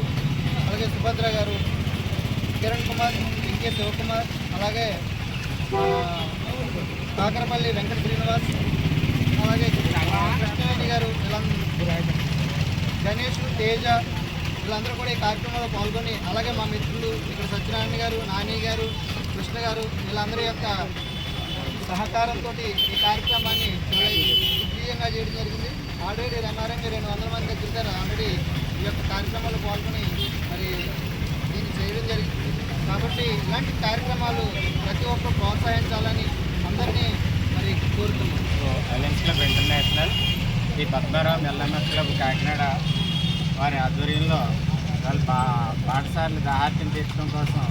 అలాగే సుభద్ర గారు, కిరణ్ కుమార్, వెంకే శివకుమార్, అలాగే కాకరపల్లి వెంకట శ్రీనివాస్, అలాగే కృష్ణవేణి గారు, గణేష్, తేజ, వీళ్ళందరూ కూడా ఈ కార్యక్రమంలో పాల్గొని, అలాగే మా మిత్రులు ఇక్కడ సత్యనారాయణ గారు, నాని గారు, కృష్ణ గారు, వీళ్ళందరి యొక్క సహకారంతో ఈ కార్యక్రమాన్ని విజయంగా చేయడం జరిగింది. ఆల్రెడీ రమారంగా 200 మంది దగ్గర ఆల్రెడీ ఈ యొక్క కార్యక్రమాలు పాల్గొని మరి దీన్ని చేయడం జరిగింది. కాబట్టి ఇలాంటి కార్యక్రమాలు ప్రతి ఒక్కరు ప్రోత్సహించాలని అందరినీ మరి కోరుతున్నాం. ఎలియన్స్ క్లబ్ ఇంటర్నేషనల్ ఈ పద్మరావు LMF క్లబ్ కాకినాడ వారి ఆధ్వర్యంలో వాళ్ళు పాఠశాలలు దాహార్యం తీర్చడం కోసం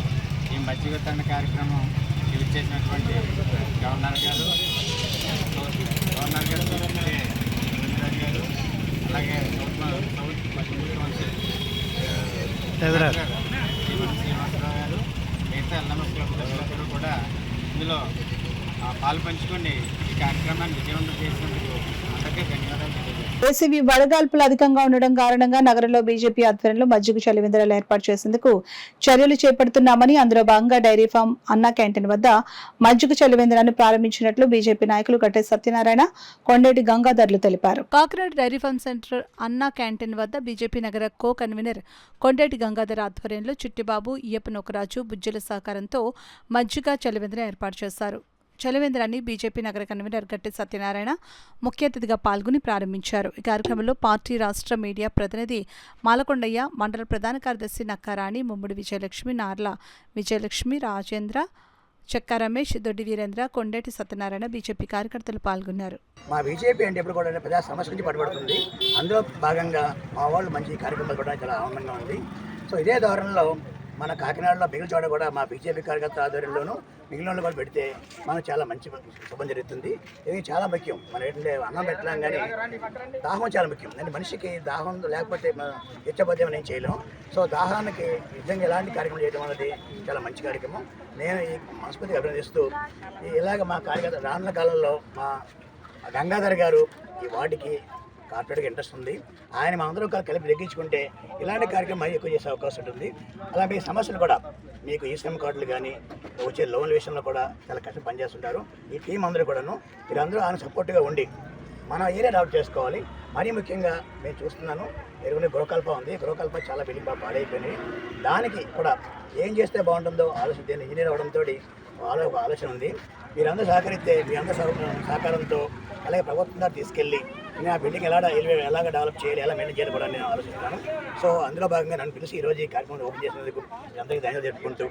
ఈ మజ్జిగ తండ కార్యక్రమం చేసినటువంటి గవర్నర్ గారు, అలాగే సౌత్ పశ్చిమ కౌన్సిల్ శ్రీనివాసరావు గారు, మిగతా LMF క్లబ్ సభ్యులందరూ కూడా ఇందులో పాలు పంచుకొని ఈ కార్యక్రమాన్ని విజయవంతం చేసినందుకు అందరికీ ధన్యవాదాలు తెలియజేస్తాను. వేసవి వడగాల్పులు అధికంగా ఉండడం కారణంగా నగరంలో బీజేపీ ఆధ్వర్యంలో మజ్జిగ చలివేంద్రాలు ఏర్పాటు చేసేందుకు చర్యలు చేపడుతున్నామని, అందులో భాగంగా డైరీ ఫామ్ అన్నా క్యాంటీన్ వద్ద మజ్జిగ చలివేంద్రాన్ని ప్రారంభించినట్లు బీజేపీ నాయకులు గట్టె సత్యనారాయణ, కొండేటి గంగాధర్లు తెలిపారు. కాకినాడ డైరీ ఫామ్ సెంటర్ అన్నా క్యాంటీన్ వద్ద బీజేపీ నగర కో కన్వీనర్ కొండేటి గంగాధర్ ఆధ్వర్యంలో చిట్టిబాబు, ఇయ్యప్ప నొకరాజు, బుజ్జల సహకారంతో మజ్జిగ చలివేంద్రం ఏర్పాటు చేశారు. చలివేంద్రాన్ని బీజేపీ నగర కన్వీనర్ గట్టె సత్యనారాయణ ముఖ్య అతిథిగా పాల్గొని ప్రారంభించారు. ఈ కార్యక్రమంలో పార్టీ రాష్ట్ర మీడియా ప్రతినిధి మాలకొండయ్య, మండల ప్రధాన కార్యదర్శి నక్కారాణి, ముమ్మిడి విజయలక్ష్మి, నార్ల విజయలక్ష్మి, రాజేంద్ర, చెక్క రమేష్, దొడ్డి వీరేంద్ర, కొండేటి సత్యనారాయణ బీజేపీ కార్యకర్తలు పాల్గొన్నారు. మా బీజేపీ అంటే ఎప్పుడు కూడా ప్రజా సమస్య నుంచి పట్టుబడుతుంది. అందులో భాగంగా మా వాళ్ళు మంచి కార్యక్రమాలు కూడా చాలా ఆనందంగా ఉంది. సో ఇదే ధోరణిలో మన కాకినాడలో మిగిలిన చోట కూడా మా బీజేపీ కార్యకర్తల ఆధ్వర్యంలోనూ మిగిలిన వాళ్ళు కూడా పెడితే మనకు చాలా మంచి శుభం జరుగుతుంది. ఇది చాలా ముఖ్యం. మనం ఏంటంటే అన్నం పెట్టలేం కానీ దాహం చాలా ముఖ్యం. అంటే మనిషికి దాహం లేకపోతే ఇచ్చబోతే మనం ఏం చేయలేం. సో దాహానికి నిజంగా ఎలాంటి కార్యక్రమం చేయడం అనేది చాలా మంచి కార్యక్రమం. నేను ఈ మనస్ఫూర్తిగా అభినందిస్తూ ఇలాగ మా కార్యకర్త రానున్న కాలంలో మా గంగాధర్ గారు ఈ వార్డుకి కార్పొరేట్గా ఇంట్రెస్ట్ ఉంది. ఆయన మనందరం కలిపి లెక్కించుకుంటే ఇలాంటి కార్యక్రమం ఎక్కువ చేసే అవకాశం ఉంటుంది. అలా మీ సమస్యలు కూడా మీకు ఈ శ్రమ కార్డులు కానీ వచ్చే లోన్ల విషయంలో కూడా చాలా కష్టం పనిచేస్తుంటారు. ఈ టీం అందరూ కూడాను మీరందరూ ఆయన సపోర్ట్గా ఉండి మన ఏరియా డెవలప్ చేసుకోవాలి. మరీ ముఖ్యంగా నేను చూస్తున్నాను ఎరువుని గృహకల్ప ఉంది. గృహకల్ప చాలా బిల్డింగ్ పాడైపోయినాయి. దానికి కూడా ఏం చేస్తే బాగుంటుందో ఆలోచన ఇంజనీర్ అవడంతో ఒక ఆలోచన ఉంది. మీరందరూ సహకరిస్తే మీ అందరూ సహకారంతో అలాగే ప్రభుత్వంగా తీసుకెళ్ళి నేను ఆ బిల్డింగ్ ఎలాగ డెవలప్ చేయాలి, ఎలా మెయింటైన్ చేయాలి కూడా నేను ఆలోచిస్తున్నాను. సో అందులో భాగంగా నన్ను పిలిచి ఈరోజు ఈ కార్యక్రమం ఓపెన్ చేసినందుకు అందరికీ ధన్యవాదాలు చెప్పుకుంటూ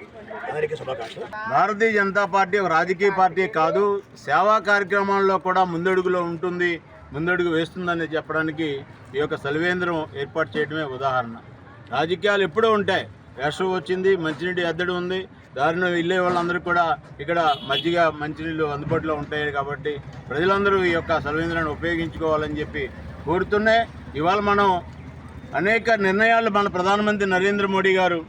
అందరికీ శుభాకాంక్షలు. భారతీయ జనతా పార్టీ ఒక రాజకీయ పార్టీ కాదు, సేవా కార్యక్రమాల్లో కూడా ముందడుగులో ఉంటుంది, ముందడుగు వేస్తుందని చెప్పడానికి ఈ యొక్క సలివేంద్రం ఏర్పాటు చేయడమే ఉదాహరణ. రాజకీయాలు ఎప్పుడూ ఉంటాయి. వేసవి వచ్చింది, మంచినీటి ఎద్దడి ఉంది, దారిలో వెళ్ళే వాళ్ళందరూ కూడా ఇక్కడ మజ్జిగ మంచినీళ్ళు అందుబాటులో ఉంటాయి. కాబట్టి ప్రజలందరూ ఈ యొక్క సలివేంద్రాన్ని ఉపయోగించుకోవాలని చెప్పి కోరుతూనే ఇవాళ మనం అనేక నిర్ణయాలు మన ప్రధానమంత్రి నరేంద్ర మోడీ గారు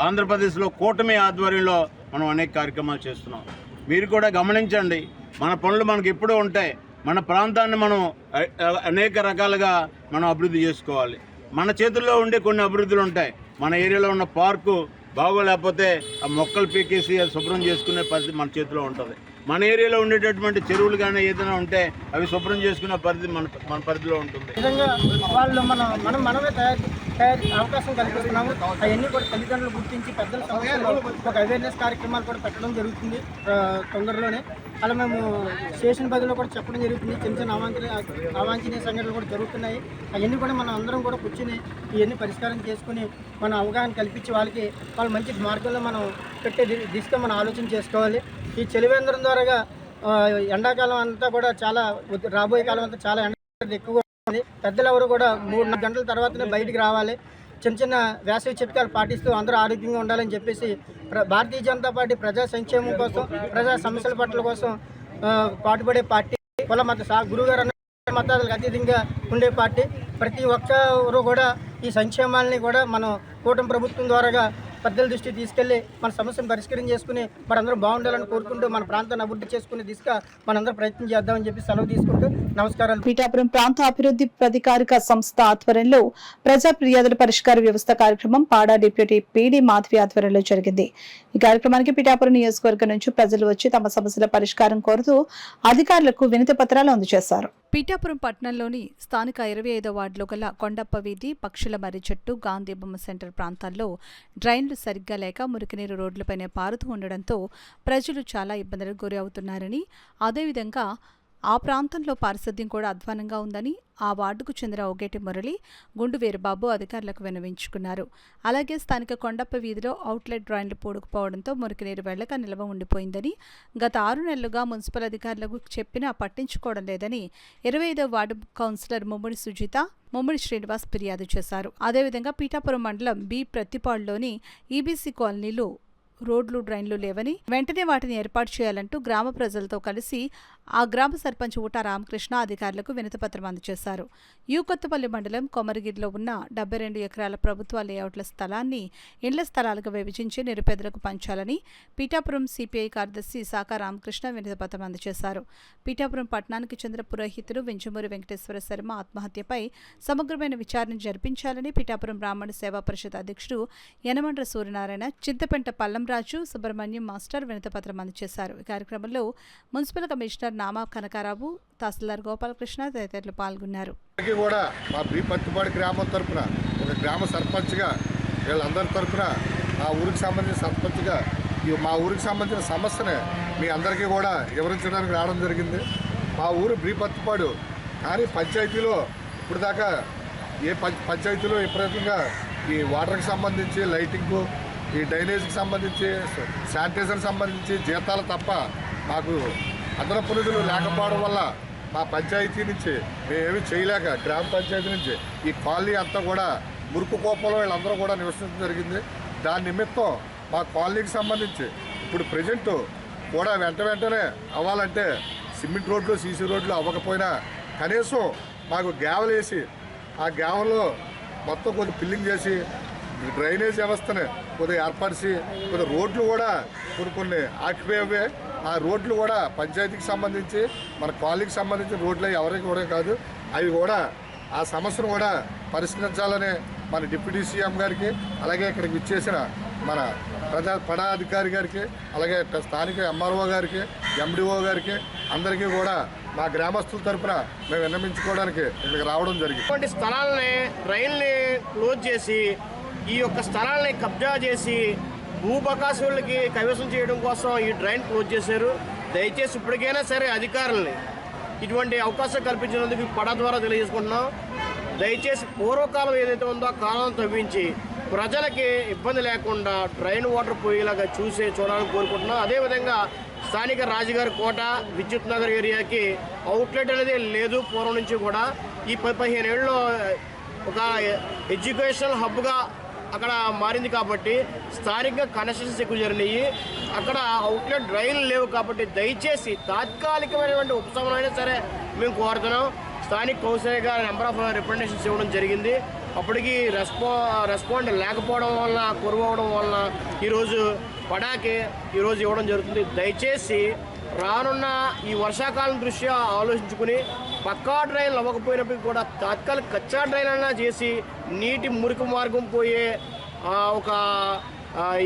ఆంధ్రప్రదేశ్లో కూటమి ఆధ్వర్యంలో మనం అనేక కార్యక్రమాలు చేస్తున్నాం. మీరు కూడా గమనించండి, మన పనులు మనకు ఎప్పుడూ ఉంటాయి. మన ప్రాంతాన్ని మనం అనేక రకాలుగా మనం అభివృద్ధి చేసుకోవాలి. మన చేతుల్లో ఉండే కొన్ని అభివృద్ధులు ఉంటాయి. మన ఏరియాలో ఉన్న పార్కు బాగోలేకపోతే ఆ మొక్కలు పీకేసి అది శుభ్రం చేసుకునే పరిస్థితి మన చేతిలో ఉంటుంది. మన ఏరియాలో ఉండేటటువంటి చెరువులు కానీ ఏదైనా ఉంటే అవి శుభ్రం చేసుకునే పరిస్థితి మన పరిధిలో ఉంటుంది. నిజంగా వాళ్ళు మనమే అవకాశం కల్పిస్తున్నాము. అవన్నీ కూడా తల్లిదండ్రులు గుర్తించి పెద్దల సమస్యలో ఒక అవేర్నెస్ కార్యక్రమాలు కూడా పెట్టడం జరుగుతుంది తొందరలోనే. అలా మేము స్టేషన్ బదిలో కూడా చెప్పడం జరుగుతుంది. చిన్న చిన్న అవాంఛనీయ సంఘటనలు కూడా జరుగుతున్నాయి. అవన్నీ కూడా మనం అందరం కూడా కూర్చుని ఇవన్నీ పరిష్కారం చేసుకుని మన అవగాహన కల్పించి వాళ్ళు మంచి మార్గంలో మనం పెట్టే దిశగా మనం ఆలోచన చేసుకోవాలి. ఈ చలివేంద్రం ద్వారాగా ఎండాకాలం అంతా కూడా చాలా రాబోయే కాలం అంతా చాలా ఎండ ఎక్కువగా ఉంది. పెద్దలు ఎవరు కూడా 3-4 గంటల తర్వాతనే బయటికి రావాలి. చిన్న చిన్న వేసవి చిట్కాలు పాటిస్తూ అందరూ ఆరోగ్యంగా ఉండాలని చెప్పేసి భారతీయ జనతా పార్టీ ప్రజా సంక్షేమం కోసం, ప్రజా సమస్యల పట్ల కోసం పాటుపడే పార్టీ. కుల మత గురువుగారు అన్న మతాలకు అతీతంగా ఉండే పార్టీ. ప్రతి ఒక్కరు కూడా ఈ సంక్షేమాలని కూడా మనం కూటమి ప్రభుత్వం ద్వారాగా పెద్దల దృష్టి తీసుకెళ్లి మన సమస్యను పరిష్కారం చేసుకుని మనందరం బాగుండాలని కోరుకుంటూ మన ప్రాంతాన్ని అభివృద్ధి చేసుకునే దిశగా మనందరం ప్రయత్నం చేద్దామని చెప్పి సెలవు తీసుకుంటూ నమస్కారాలు. పీఠాపురం ప్రాంత అభివృద్ధి ప్రాధికారిక సంస్థ ఆధ్వర్యంలో ప్రజా ఫిర్యాదుల పరిష్కార వ్యవస్థ కార్యక్రమం పాడా డిప్యూటీ పీడీ మాధవి ఆధ్వర్యంలో జరిగింది. ఈ కార్యక్రమానికి పీఠాపురం నియోజకవర్గం నుంచి ప్రజలు వచ్చి తమ సమస్యల పరిష్కారం కోరుతూ అధికారులకు వినతి పత్రాలు అందజేశారు. పీఠాపురం పట్టణంలోని స్థానిక 25వ వార్డులో గల కొండప్ప వీధి, పక్షుల మర్రి చెట్టు, గాంధీ బొమ్మ సెంటర్ ప్రాంతాల్లో డ్రైన్లు సరిగ్గా లేక మురికినీరు రోడ్లపైనే పారుతూ ఉండడంతో ప్రజలు చాలా ఇబ్బందులకు గురి అవుతున్నారని, అదేవిధంగా ఆ ప్రాంతంలో పారిశుద్ధ్యం కూడా అధ్వానంగా ఉందని ఆ వార్డుకు చెందిన ఓగేటి మురళి, గుండు వీరబాబు అధికారులకు విన్నవించుకున్నారు. అలాగే స్థానిక కొండప్ప వీధిలో అవుట్లెట్ డ్రైన్లు పూడుకుపోవడంతో మురికినీరు వెళ్లక నిల్వ ఉండిపోయిందని, గత 6 నెలలుగా మున్సిపల్ అధికారులకు చెప్పినా పట్టించుకోవడం లేదని 25వ వార్డు కౌన్సిలర్ ముమ్మిడి సుజిత, ముమ్మిడి శ్రీనివాస్ ఫిర్యాదు చేశారు. అదేవిధంగా పీఠాపురం మండలం బి ప్రతిపాడులోని ఈబీసీ కాలనీలో రోడ్లు, డ్రైన్లు లేవని, వెంటనే వాటిని ఏర్పాటు చేయాలంటూ గ్రామ ప్రజలతో కలిసి ఆ గ్రామ సర్పంచ్ ఊటా రామకృష్ణ అధికారులకు వినతిపత్రం అందజేశారు. కొత్తపల్లి మండలం కొమరగిరిలో ఉన్న 72 ఎకరాల ప్రభుత్వ లేఅవుట్ల స్థలాన్ని ఇండ్ల స్థలాలుగా విభజించి నిరుపేదలకు పంచాలని పీఠాపురం సిపిఐ కార్యదర్శి సాకా రామకృష్ణ వినతిపత్రం అందజేశారు. పీఠాపురం పట్టణానికి చెందిన పురోహితుడు వెంజమూరి వెంకటేశ్వర శర్మ ఆత్మహత్యపై సమగ్రమైన విచారణ జరిపించాలని పీఠాపురం బ్రాహ్మణ సేవా పరిషత్ అధ్యక్షుడు యనమండ్ర సూర్యనారాయణ, చింతపెంట పల్లం రాజు, సుబ్రహ్మణ్యం మాస్టర్ వినతిపత్రం అందజేశారు. ఈ కార్యక్రమంలో మున్సిపల్ కమిషనర్ నామా కనకారావు, తహసీల్దార్ గోపాలకృష్ణ తదితరులు పాల్గొన్నారు. కూడా మా పత్తిపాడు గ్రామం తరఫున ఒక గ్రామ సర్పంచ్గా వీళ్ళందరి తరఫున మా ఊరికి సంబంధించిన సర్పంచ్గా మా ఊరికి సంబంధించిన సమస్యని మీ అందరికీ కూడా వివరించడానికి రావడం జరిగింది. మా ఊరు పత్తిపాడు, కానీ పంచాయతీలో ఇప్పుడు దాకా పంచాయతీలో విపరీతంగా ఈ వాటర్కి సంబంధించి, లైటింగ్కు, ఈ డ్రైనేజ్కి సంబంధించి, శానిటైజర్కి సంబంధించి జీతాలు తప్ప మాకు అదనపు నిధులు లేకపోవడం వల్ల మా పంచాయతీ నుంచి మేమేమీ చేయలేక గ్రామ పంచాయతీ నుంచి ఈ కాలనీ అంతా కూడా మురుకు కోపంలో వీళ్ళందరూ కూడా నివసించడం జరిగింది. దాని నిమిత్తం మా కాలనీకి సంబంధించి ఇప్పుడు ప్రజెంట్ కూడా వెంటనే అవ్వాలంటే సిమెంట్ రోడ్లు సీసీ రోడ్లు అవ్వకపోయినా కనీసం మాకు గ్యావెల్ వేసి ఆ గ్యావెల్లో మొత్తం కొద్ది ఫిల్లింగ్ చేసి డ్రైనేజ్ వ్యవస్థని కొద్దిగా ఏర్పరిచి కొద్ది రోడ్లు కూడా కొన్ని ఆక్యుపై ఆ రోడ్లు కూడా పంచాయతీకి సంబంధించి మన కాలనీకి సంబంధించిన రోడ్లు ఎవరికి కూడా కాదు, అవి కూడా ఆ సమస్యను కూడా పరిష్కరించాలని మన డిప్యూటీ సీఎం గారికి అలాగే ఇక్కడికి విచ్చేసిన మన పడా అధికారి గారికి అలాగే స్థానిక ఎంఆర్ఓ గారికి ఎండిఓ గారికి అందరికీ కూడా మా గ్రామస్తుల తరఫున మేము విన్నవించుకోవడానికి ఇక్కడికి రావడం జరిగింది. ఇటువంటి స్థలాలని రైల్ని క్లోజ్ చేసి ఈ యొక్క స్థలాలని కబ్జా చేసి భూబకాసులకి కైవసం చేయడం కోసం ఈ డ్రైన్ క్లోజ్ చేశారు. దయచేసి ఇప్పటికైనా సరే అధికారులని ఇటువంటి అవకాశం కల్పించినందుకు పడా ద్వారా తెలియజేసుకుంటున్నాం. దయచేసి పూర్వకాలం ఏదైతే ఉందో ఆ కాలం తవ్వించి ప్రజలకి ఇబ్బంది లేకుండా డ్రైన్ వాటర్ పోయేలాగా చూడాలని కోరుకుంటున్నాం. అదేవిధంగా స్థానిక రాజుగారి కోట విద్యుత్ నగర్ ఏరియాకి అవుట్లెట్ అనేది లేదు పూర్వం నుంచి కూడా. ఈ 15 ఏళ్ళలో ఒక ఎడ్యుకేషనల్ హబ్గా అక్కడ మారింది కాబట్టి స్థానికంగా కనెక్షన్స్ ఎక్కువ జరిగినాయి. అక్కడ అవుట్లెట్ డ్రైన్లు లేవు కాబట్టి దయచేసి తాత్కాలికమైనటువంటి ఉపశమనం అయినా సరే మేము కోరుతున్నాం. స్థానిక కౌన్సిలర్గా నెంబర్ ఆఫ్ రిప్రజెంటేషన్స్ ఇవ్వడం జరిగింది. అప్పటికి రెస్పాండ్ లేకపోవడం వలన కొరవడం వలన ఈరోజు పడాకి ఈరోజు ఇవ్వడం జరుగుతుంది. దయచేసి రానున్న ఈ వర్షాకాలం దృష్ట్యా ఆలోచించుకుని పక్కా డ్రైన్లు అవ్వకపోయినప్పటికీ కూడా తాత్కాలిక కచ్చా డ్రైన్ అయినా చేసి నీటి మురికి మార్గం పోయే ఒక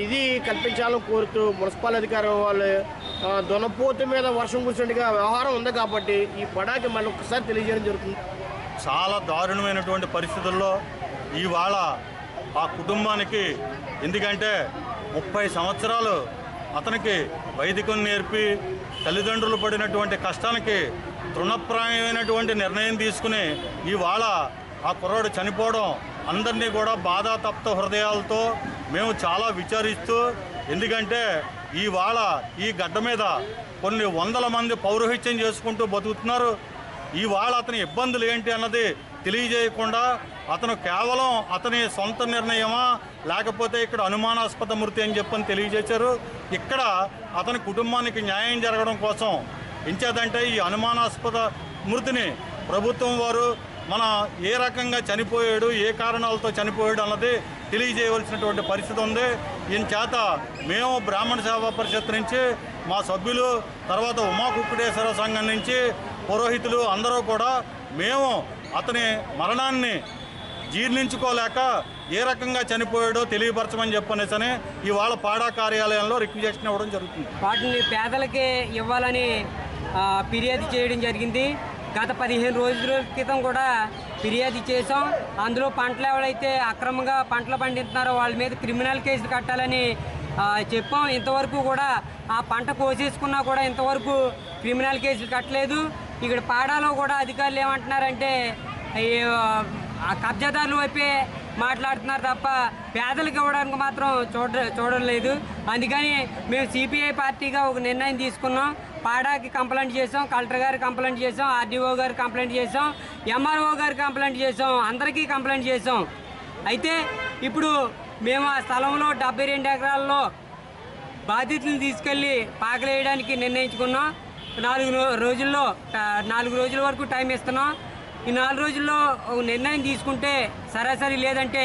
ఇది కల్పించాలని కోరుతూ మున్సిపల్ అధికారులు వాళ్ళు దొనపోతు మీద వర్షం కురిసినట్టుగా వ్యవహారం ఉంది కాబట్టి ఈ పడాకి మళ్ళీ ఒక్కసారి తెలియజేయడం జరుగుతుంది. చాలా దారుణమైనటువంటి పరిస్థితుల్లో ఇవాళ ఆ కుటుంబానికి, ఎందుకంటే 30 సంవత్సరాలు అతనికి వైదికం నేర్పి తల్లిదండ్రులు పడినటువంటి కష్టానికి తృణప్రాయమైనటువంటి నిర్ణయం తీసుకుని ఇవాళ ఆ కుర్రాడు చనిపోవడం అందరినీ కూడా బాధాతప్త హృదయాలతో మేము చాలా విచారిస్తూ, ఎందుకంటే ఇవాళ ఈ గడ్డ మీద కొన్ని వందల మంది పౌరోహిత్యం చేసుకుంటూ బతుకుతున్నారు. ఇవాళ అతని ఇబ్బందులు ఏంటి అన్నది తెలియజేయకుండా అతను కేవలం అతని సొంత నిర్ణయమా లేకపోతే ఇక్కడ అనుమానాస్పద మృతి అని చెప్పని తెలియజేశారు. ఇక్కడ అతని కుటుంబానికి న్యాయం జరగడం కోసం ఎంచేదంటే ఈ అనుమానాస్పద మృతిని ప్రభుత్వం వారు మన ఏ రకంగా చనిపోయాడు, ఏ కారణాలతో చనిపోయాడు అన్నది తెలియజేయవలసినటువంటి పరిస్థితి ఉంది. ఈయన చేత మేము బ్రాహ్మణ సేవా పరిషత్ నుంచి మా సభ్యులు, తర్వాత ఉమా కుక్కుటేశ్వర సంఘం నుంచి పురోహితులు అందరూ కూడా మేము అతని మరణాన్ని జీర్ణించుకోలేక ఏ రకంగా చనిపోయాడో తెలియపరచమని చెప్పనేసని ఇవాళ పాడా కార్యాలయంలో రిక్వెస్ట్ ఇవ్వడం జరుగుతుంది. వాటిని పేదలకే ఇవ్వాలని ఫిర్యాదు చేయడం జరిగింది. గత 15 రోజుల క్రితం కూడా ఫిర్యాదు చేసాం. అందులో పంటలు ఎవరైతే అక్రమంగా పంటలు పండిస్తున్నారో వాళ్ళ మీద క్రిమినల్ కేసులు కట్టాలని చెప్పాం. ఇంతవరకు కూడా ఆ పంట కోసేసుకున్నా కూడా ఇంతవరకు క్రిమినల్ కేసులు కట్టలేదు. ఇక్కడ పాడాలో కూడా అధికారులు ఏమంటున్నారంటే కబ్జాదారుల వైపే మాట్లాడుతున్నారు తప్ప పేదలకు ఇవ్వడానికి మాత్రం చూడడం లేదు. అందుకని మేము సిపిఐ పార్టీగా ఒక నిర్ణయం తీసుకున్నాం. పాడాకి కంప్లైంట్ చేసాం, కలెక్టర్ గారికి కంప్లైంట్ చేసాం, ఆర్డీఓ గారికి కంప్లైంట్ చేసాం, ఎంఆర్ఓ గారికి కంప్లైంట్ చేసాం, అందరికీ కంప్లైంట్ చేసాం. అయితే ఇప్పుడు మేము ఆ స్థలంలో 72 ఎకరాల్లో బాధితులను తీసుకెళ్ళి పాకలేయడానికి నిర్ణయించుకున్నాం. 4 రోజుల వరకు టైం ఇస్తున్నాం. ఈ 4 రోజుల్లో నిర్ణయం తీసుకుంటే సరాసరి, లేదంటే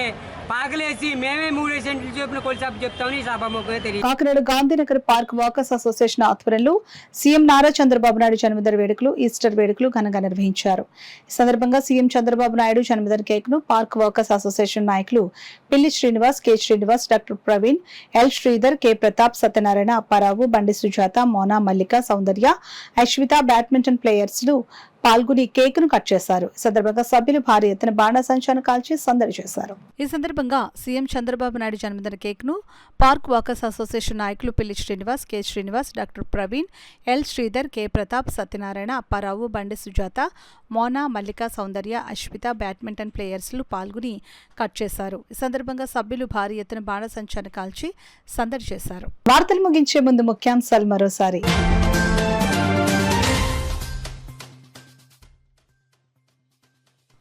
పాకలేసి మేమే 3 సెంట్లు చెప్పిన కొలిసాపు చెప్తామని సభాముఖంగా తెలియదు. Kakinada Gandhinagar park walkers association ఆధ్వర్యంలో సీఎం నారా చంద్రబాబు నాయుడు జన్మదిన వేడుకలు, ఈస్టర్ వేడుకలు ఘనంగా నిర్వహించారు. ఈ సందర్భంగా సీఎం చంద్రబాబు నాయుడు జన్మదిన కేక్ ను పార్క్ వాకర్స్ అసోసియేషన్ నాయకులు పిల్లి Srinivas, K Srinivas, doctor Praveen, L Sridhar, K Pratap, Satyanarayana, Apparao, బండి సుజాత, మోనా, మల్లిక, సౌందర్య, అశ్విత బ్యాడ్మింటన్ ప్లేయర్స్ పాల్గొని కేక్ ను కట్ చేశారు. ఈ సందర్భంగా సభ్యులు భారీ ఎత్తున బాణాసంచాను కాల్చి సందడి చేశారు. ఈ సందర్భంగా సీఎం చంద్రబాబు నాయుడు జన్మదిన కేక్ ను పార్క్ వాకర్స్ అసోసియేషన్ నాయకులు పిల్లి Srinivas, K Srinivas, doctor Praveen, L Sridhar, K Pratap, Satyanarayana, Apparao, బండి సుజాత, మోనా, మల్లిక, సౌందర్య, అశ్విత బ్యాడ్మింటన్ ప్లేయర్స్ పాల్గొని కట్ చేశారు. ఈ సందర్భంగా సభ్యులు భారీ ఎత్తున బాణాసంచాను కాల్చి సందడి చేశారు. వార్తలు ముగించే ముందు ముఖ్యాంశాలు మరోసారి.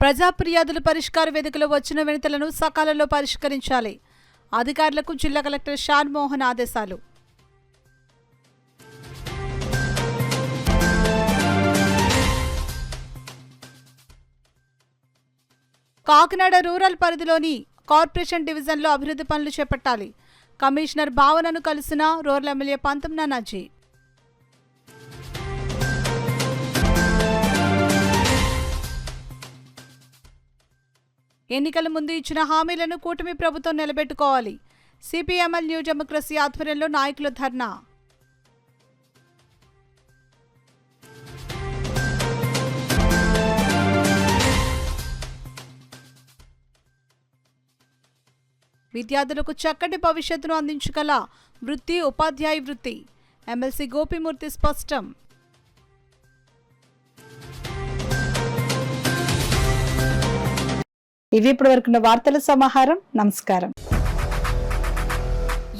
ప్రజా ఫిర్యాదుల పరిష్కార వేదికలో వచ్చిన వినతులను సకాలంలో పరిష్కరించాలి. అధికారులకు జిల్లా కలెక్టర్ షాన్ మోహన్ ఆదేశాలు. కాకినాడ రూరల్ పరిధిలోని కార్పొరేషన్ డివిజన్లో అభివృద్ధి పనులు చేపట్టాలి. కమిషనర్ భావనను కలిసిన రూరల్ ఎమ్మెల్యే పంతం నానాజీ. ఎన్నికల ముందు ఇచ్చిన హామీలను కూటమి ప్రభుత్వం నిలబెట్టుకోవాలి. సిపిఎంఎల్ న్యూ డెమోక్రసీ ఆధ్వర్యంలో నాయకులు ధర్నా. విద్యార్థులకు చక్కటి భవిష్యత్తును అందించగల వృత్తి ఉపాధ్యాయ వృత్తి. ఎమ్మెల్సీ గోపిమూర్తి స్పష్టం. ఇవి ఇప్పటి వరకున్న వార్తల సమాహారం. నమస్కారం.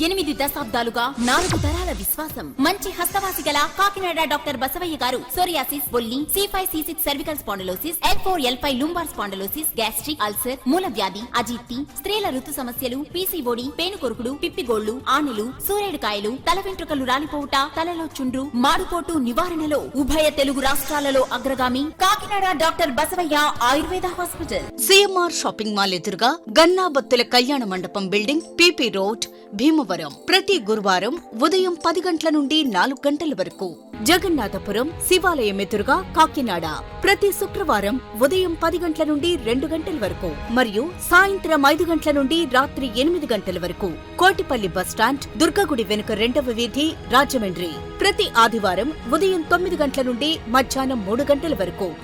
8 దశాబ్దాలుగా 4 తరాల విశ్వాసం. మంచి హస్తవాసి గల కాకినాడ డాక్టర్ బసవయ్య గారు సోరియాసిస్, బొల్లి, C5C6 cervical spondylosis, L4L5 lumbar spondylosis, gastric ulcer, మూలవ్యాధి, అజీర్తి, స్త్రీల ఋతు సమస్యలు, పీసీఓడి, పేనుకొరుకుడు, పిప్పిగోళ్లు, ఆనెలు, సూరేడుకాయలు, తల వెంట్రుకలు రాలిపోవుట, తలలో చుండ్రు, మాడుకోటు నివారణలో ఉభయ తెలుగు రాష్ట్రాలలో అగ్రగామి Kakinada doctor Basavayya Ayurveda hospital. CMR shopping mall ఎదురుగా గన్నాబత్తుల కళ్యాణ మండపం బిల్డింగ్, పీపీ రోడ్, భీమవరం. ప్రతి గురువారం ఉదయం 10 గంటల నుండి 4 గంటల వరకు. జగన్నాథపురం శివాలయం ఎదురుగా కాకినాడ ప్రతి శుక్రవారం ఉదయం 10 గంటల నుండి 2 గంటల వరకు మరియు సాయంత్రం 5 గంటల నుండి రాత్రి 8 గంటల వరకు. కోటిపల్లి బస్టాండ్, దుర్గగుడి వెనుక 2వ వీధి, రాజమండ్రి ప్రతి ఆదివారం ఉదయం 9 గంటల నుండి మధ్యాహ్నం 3 గంటల వరకు.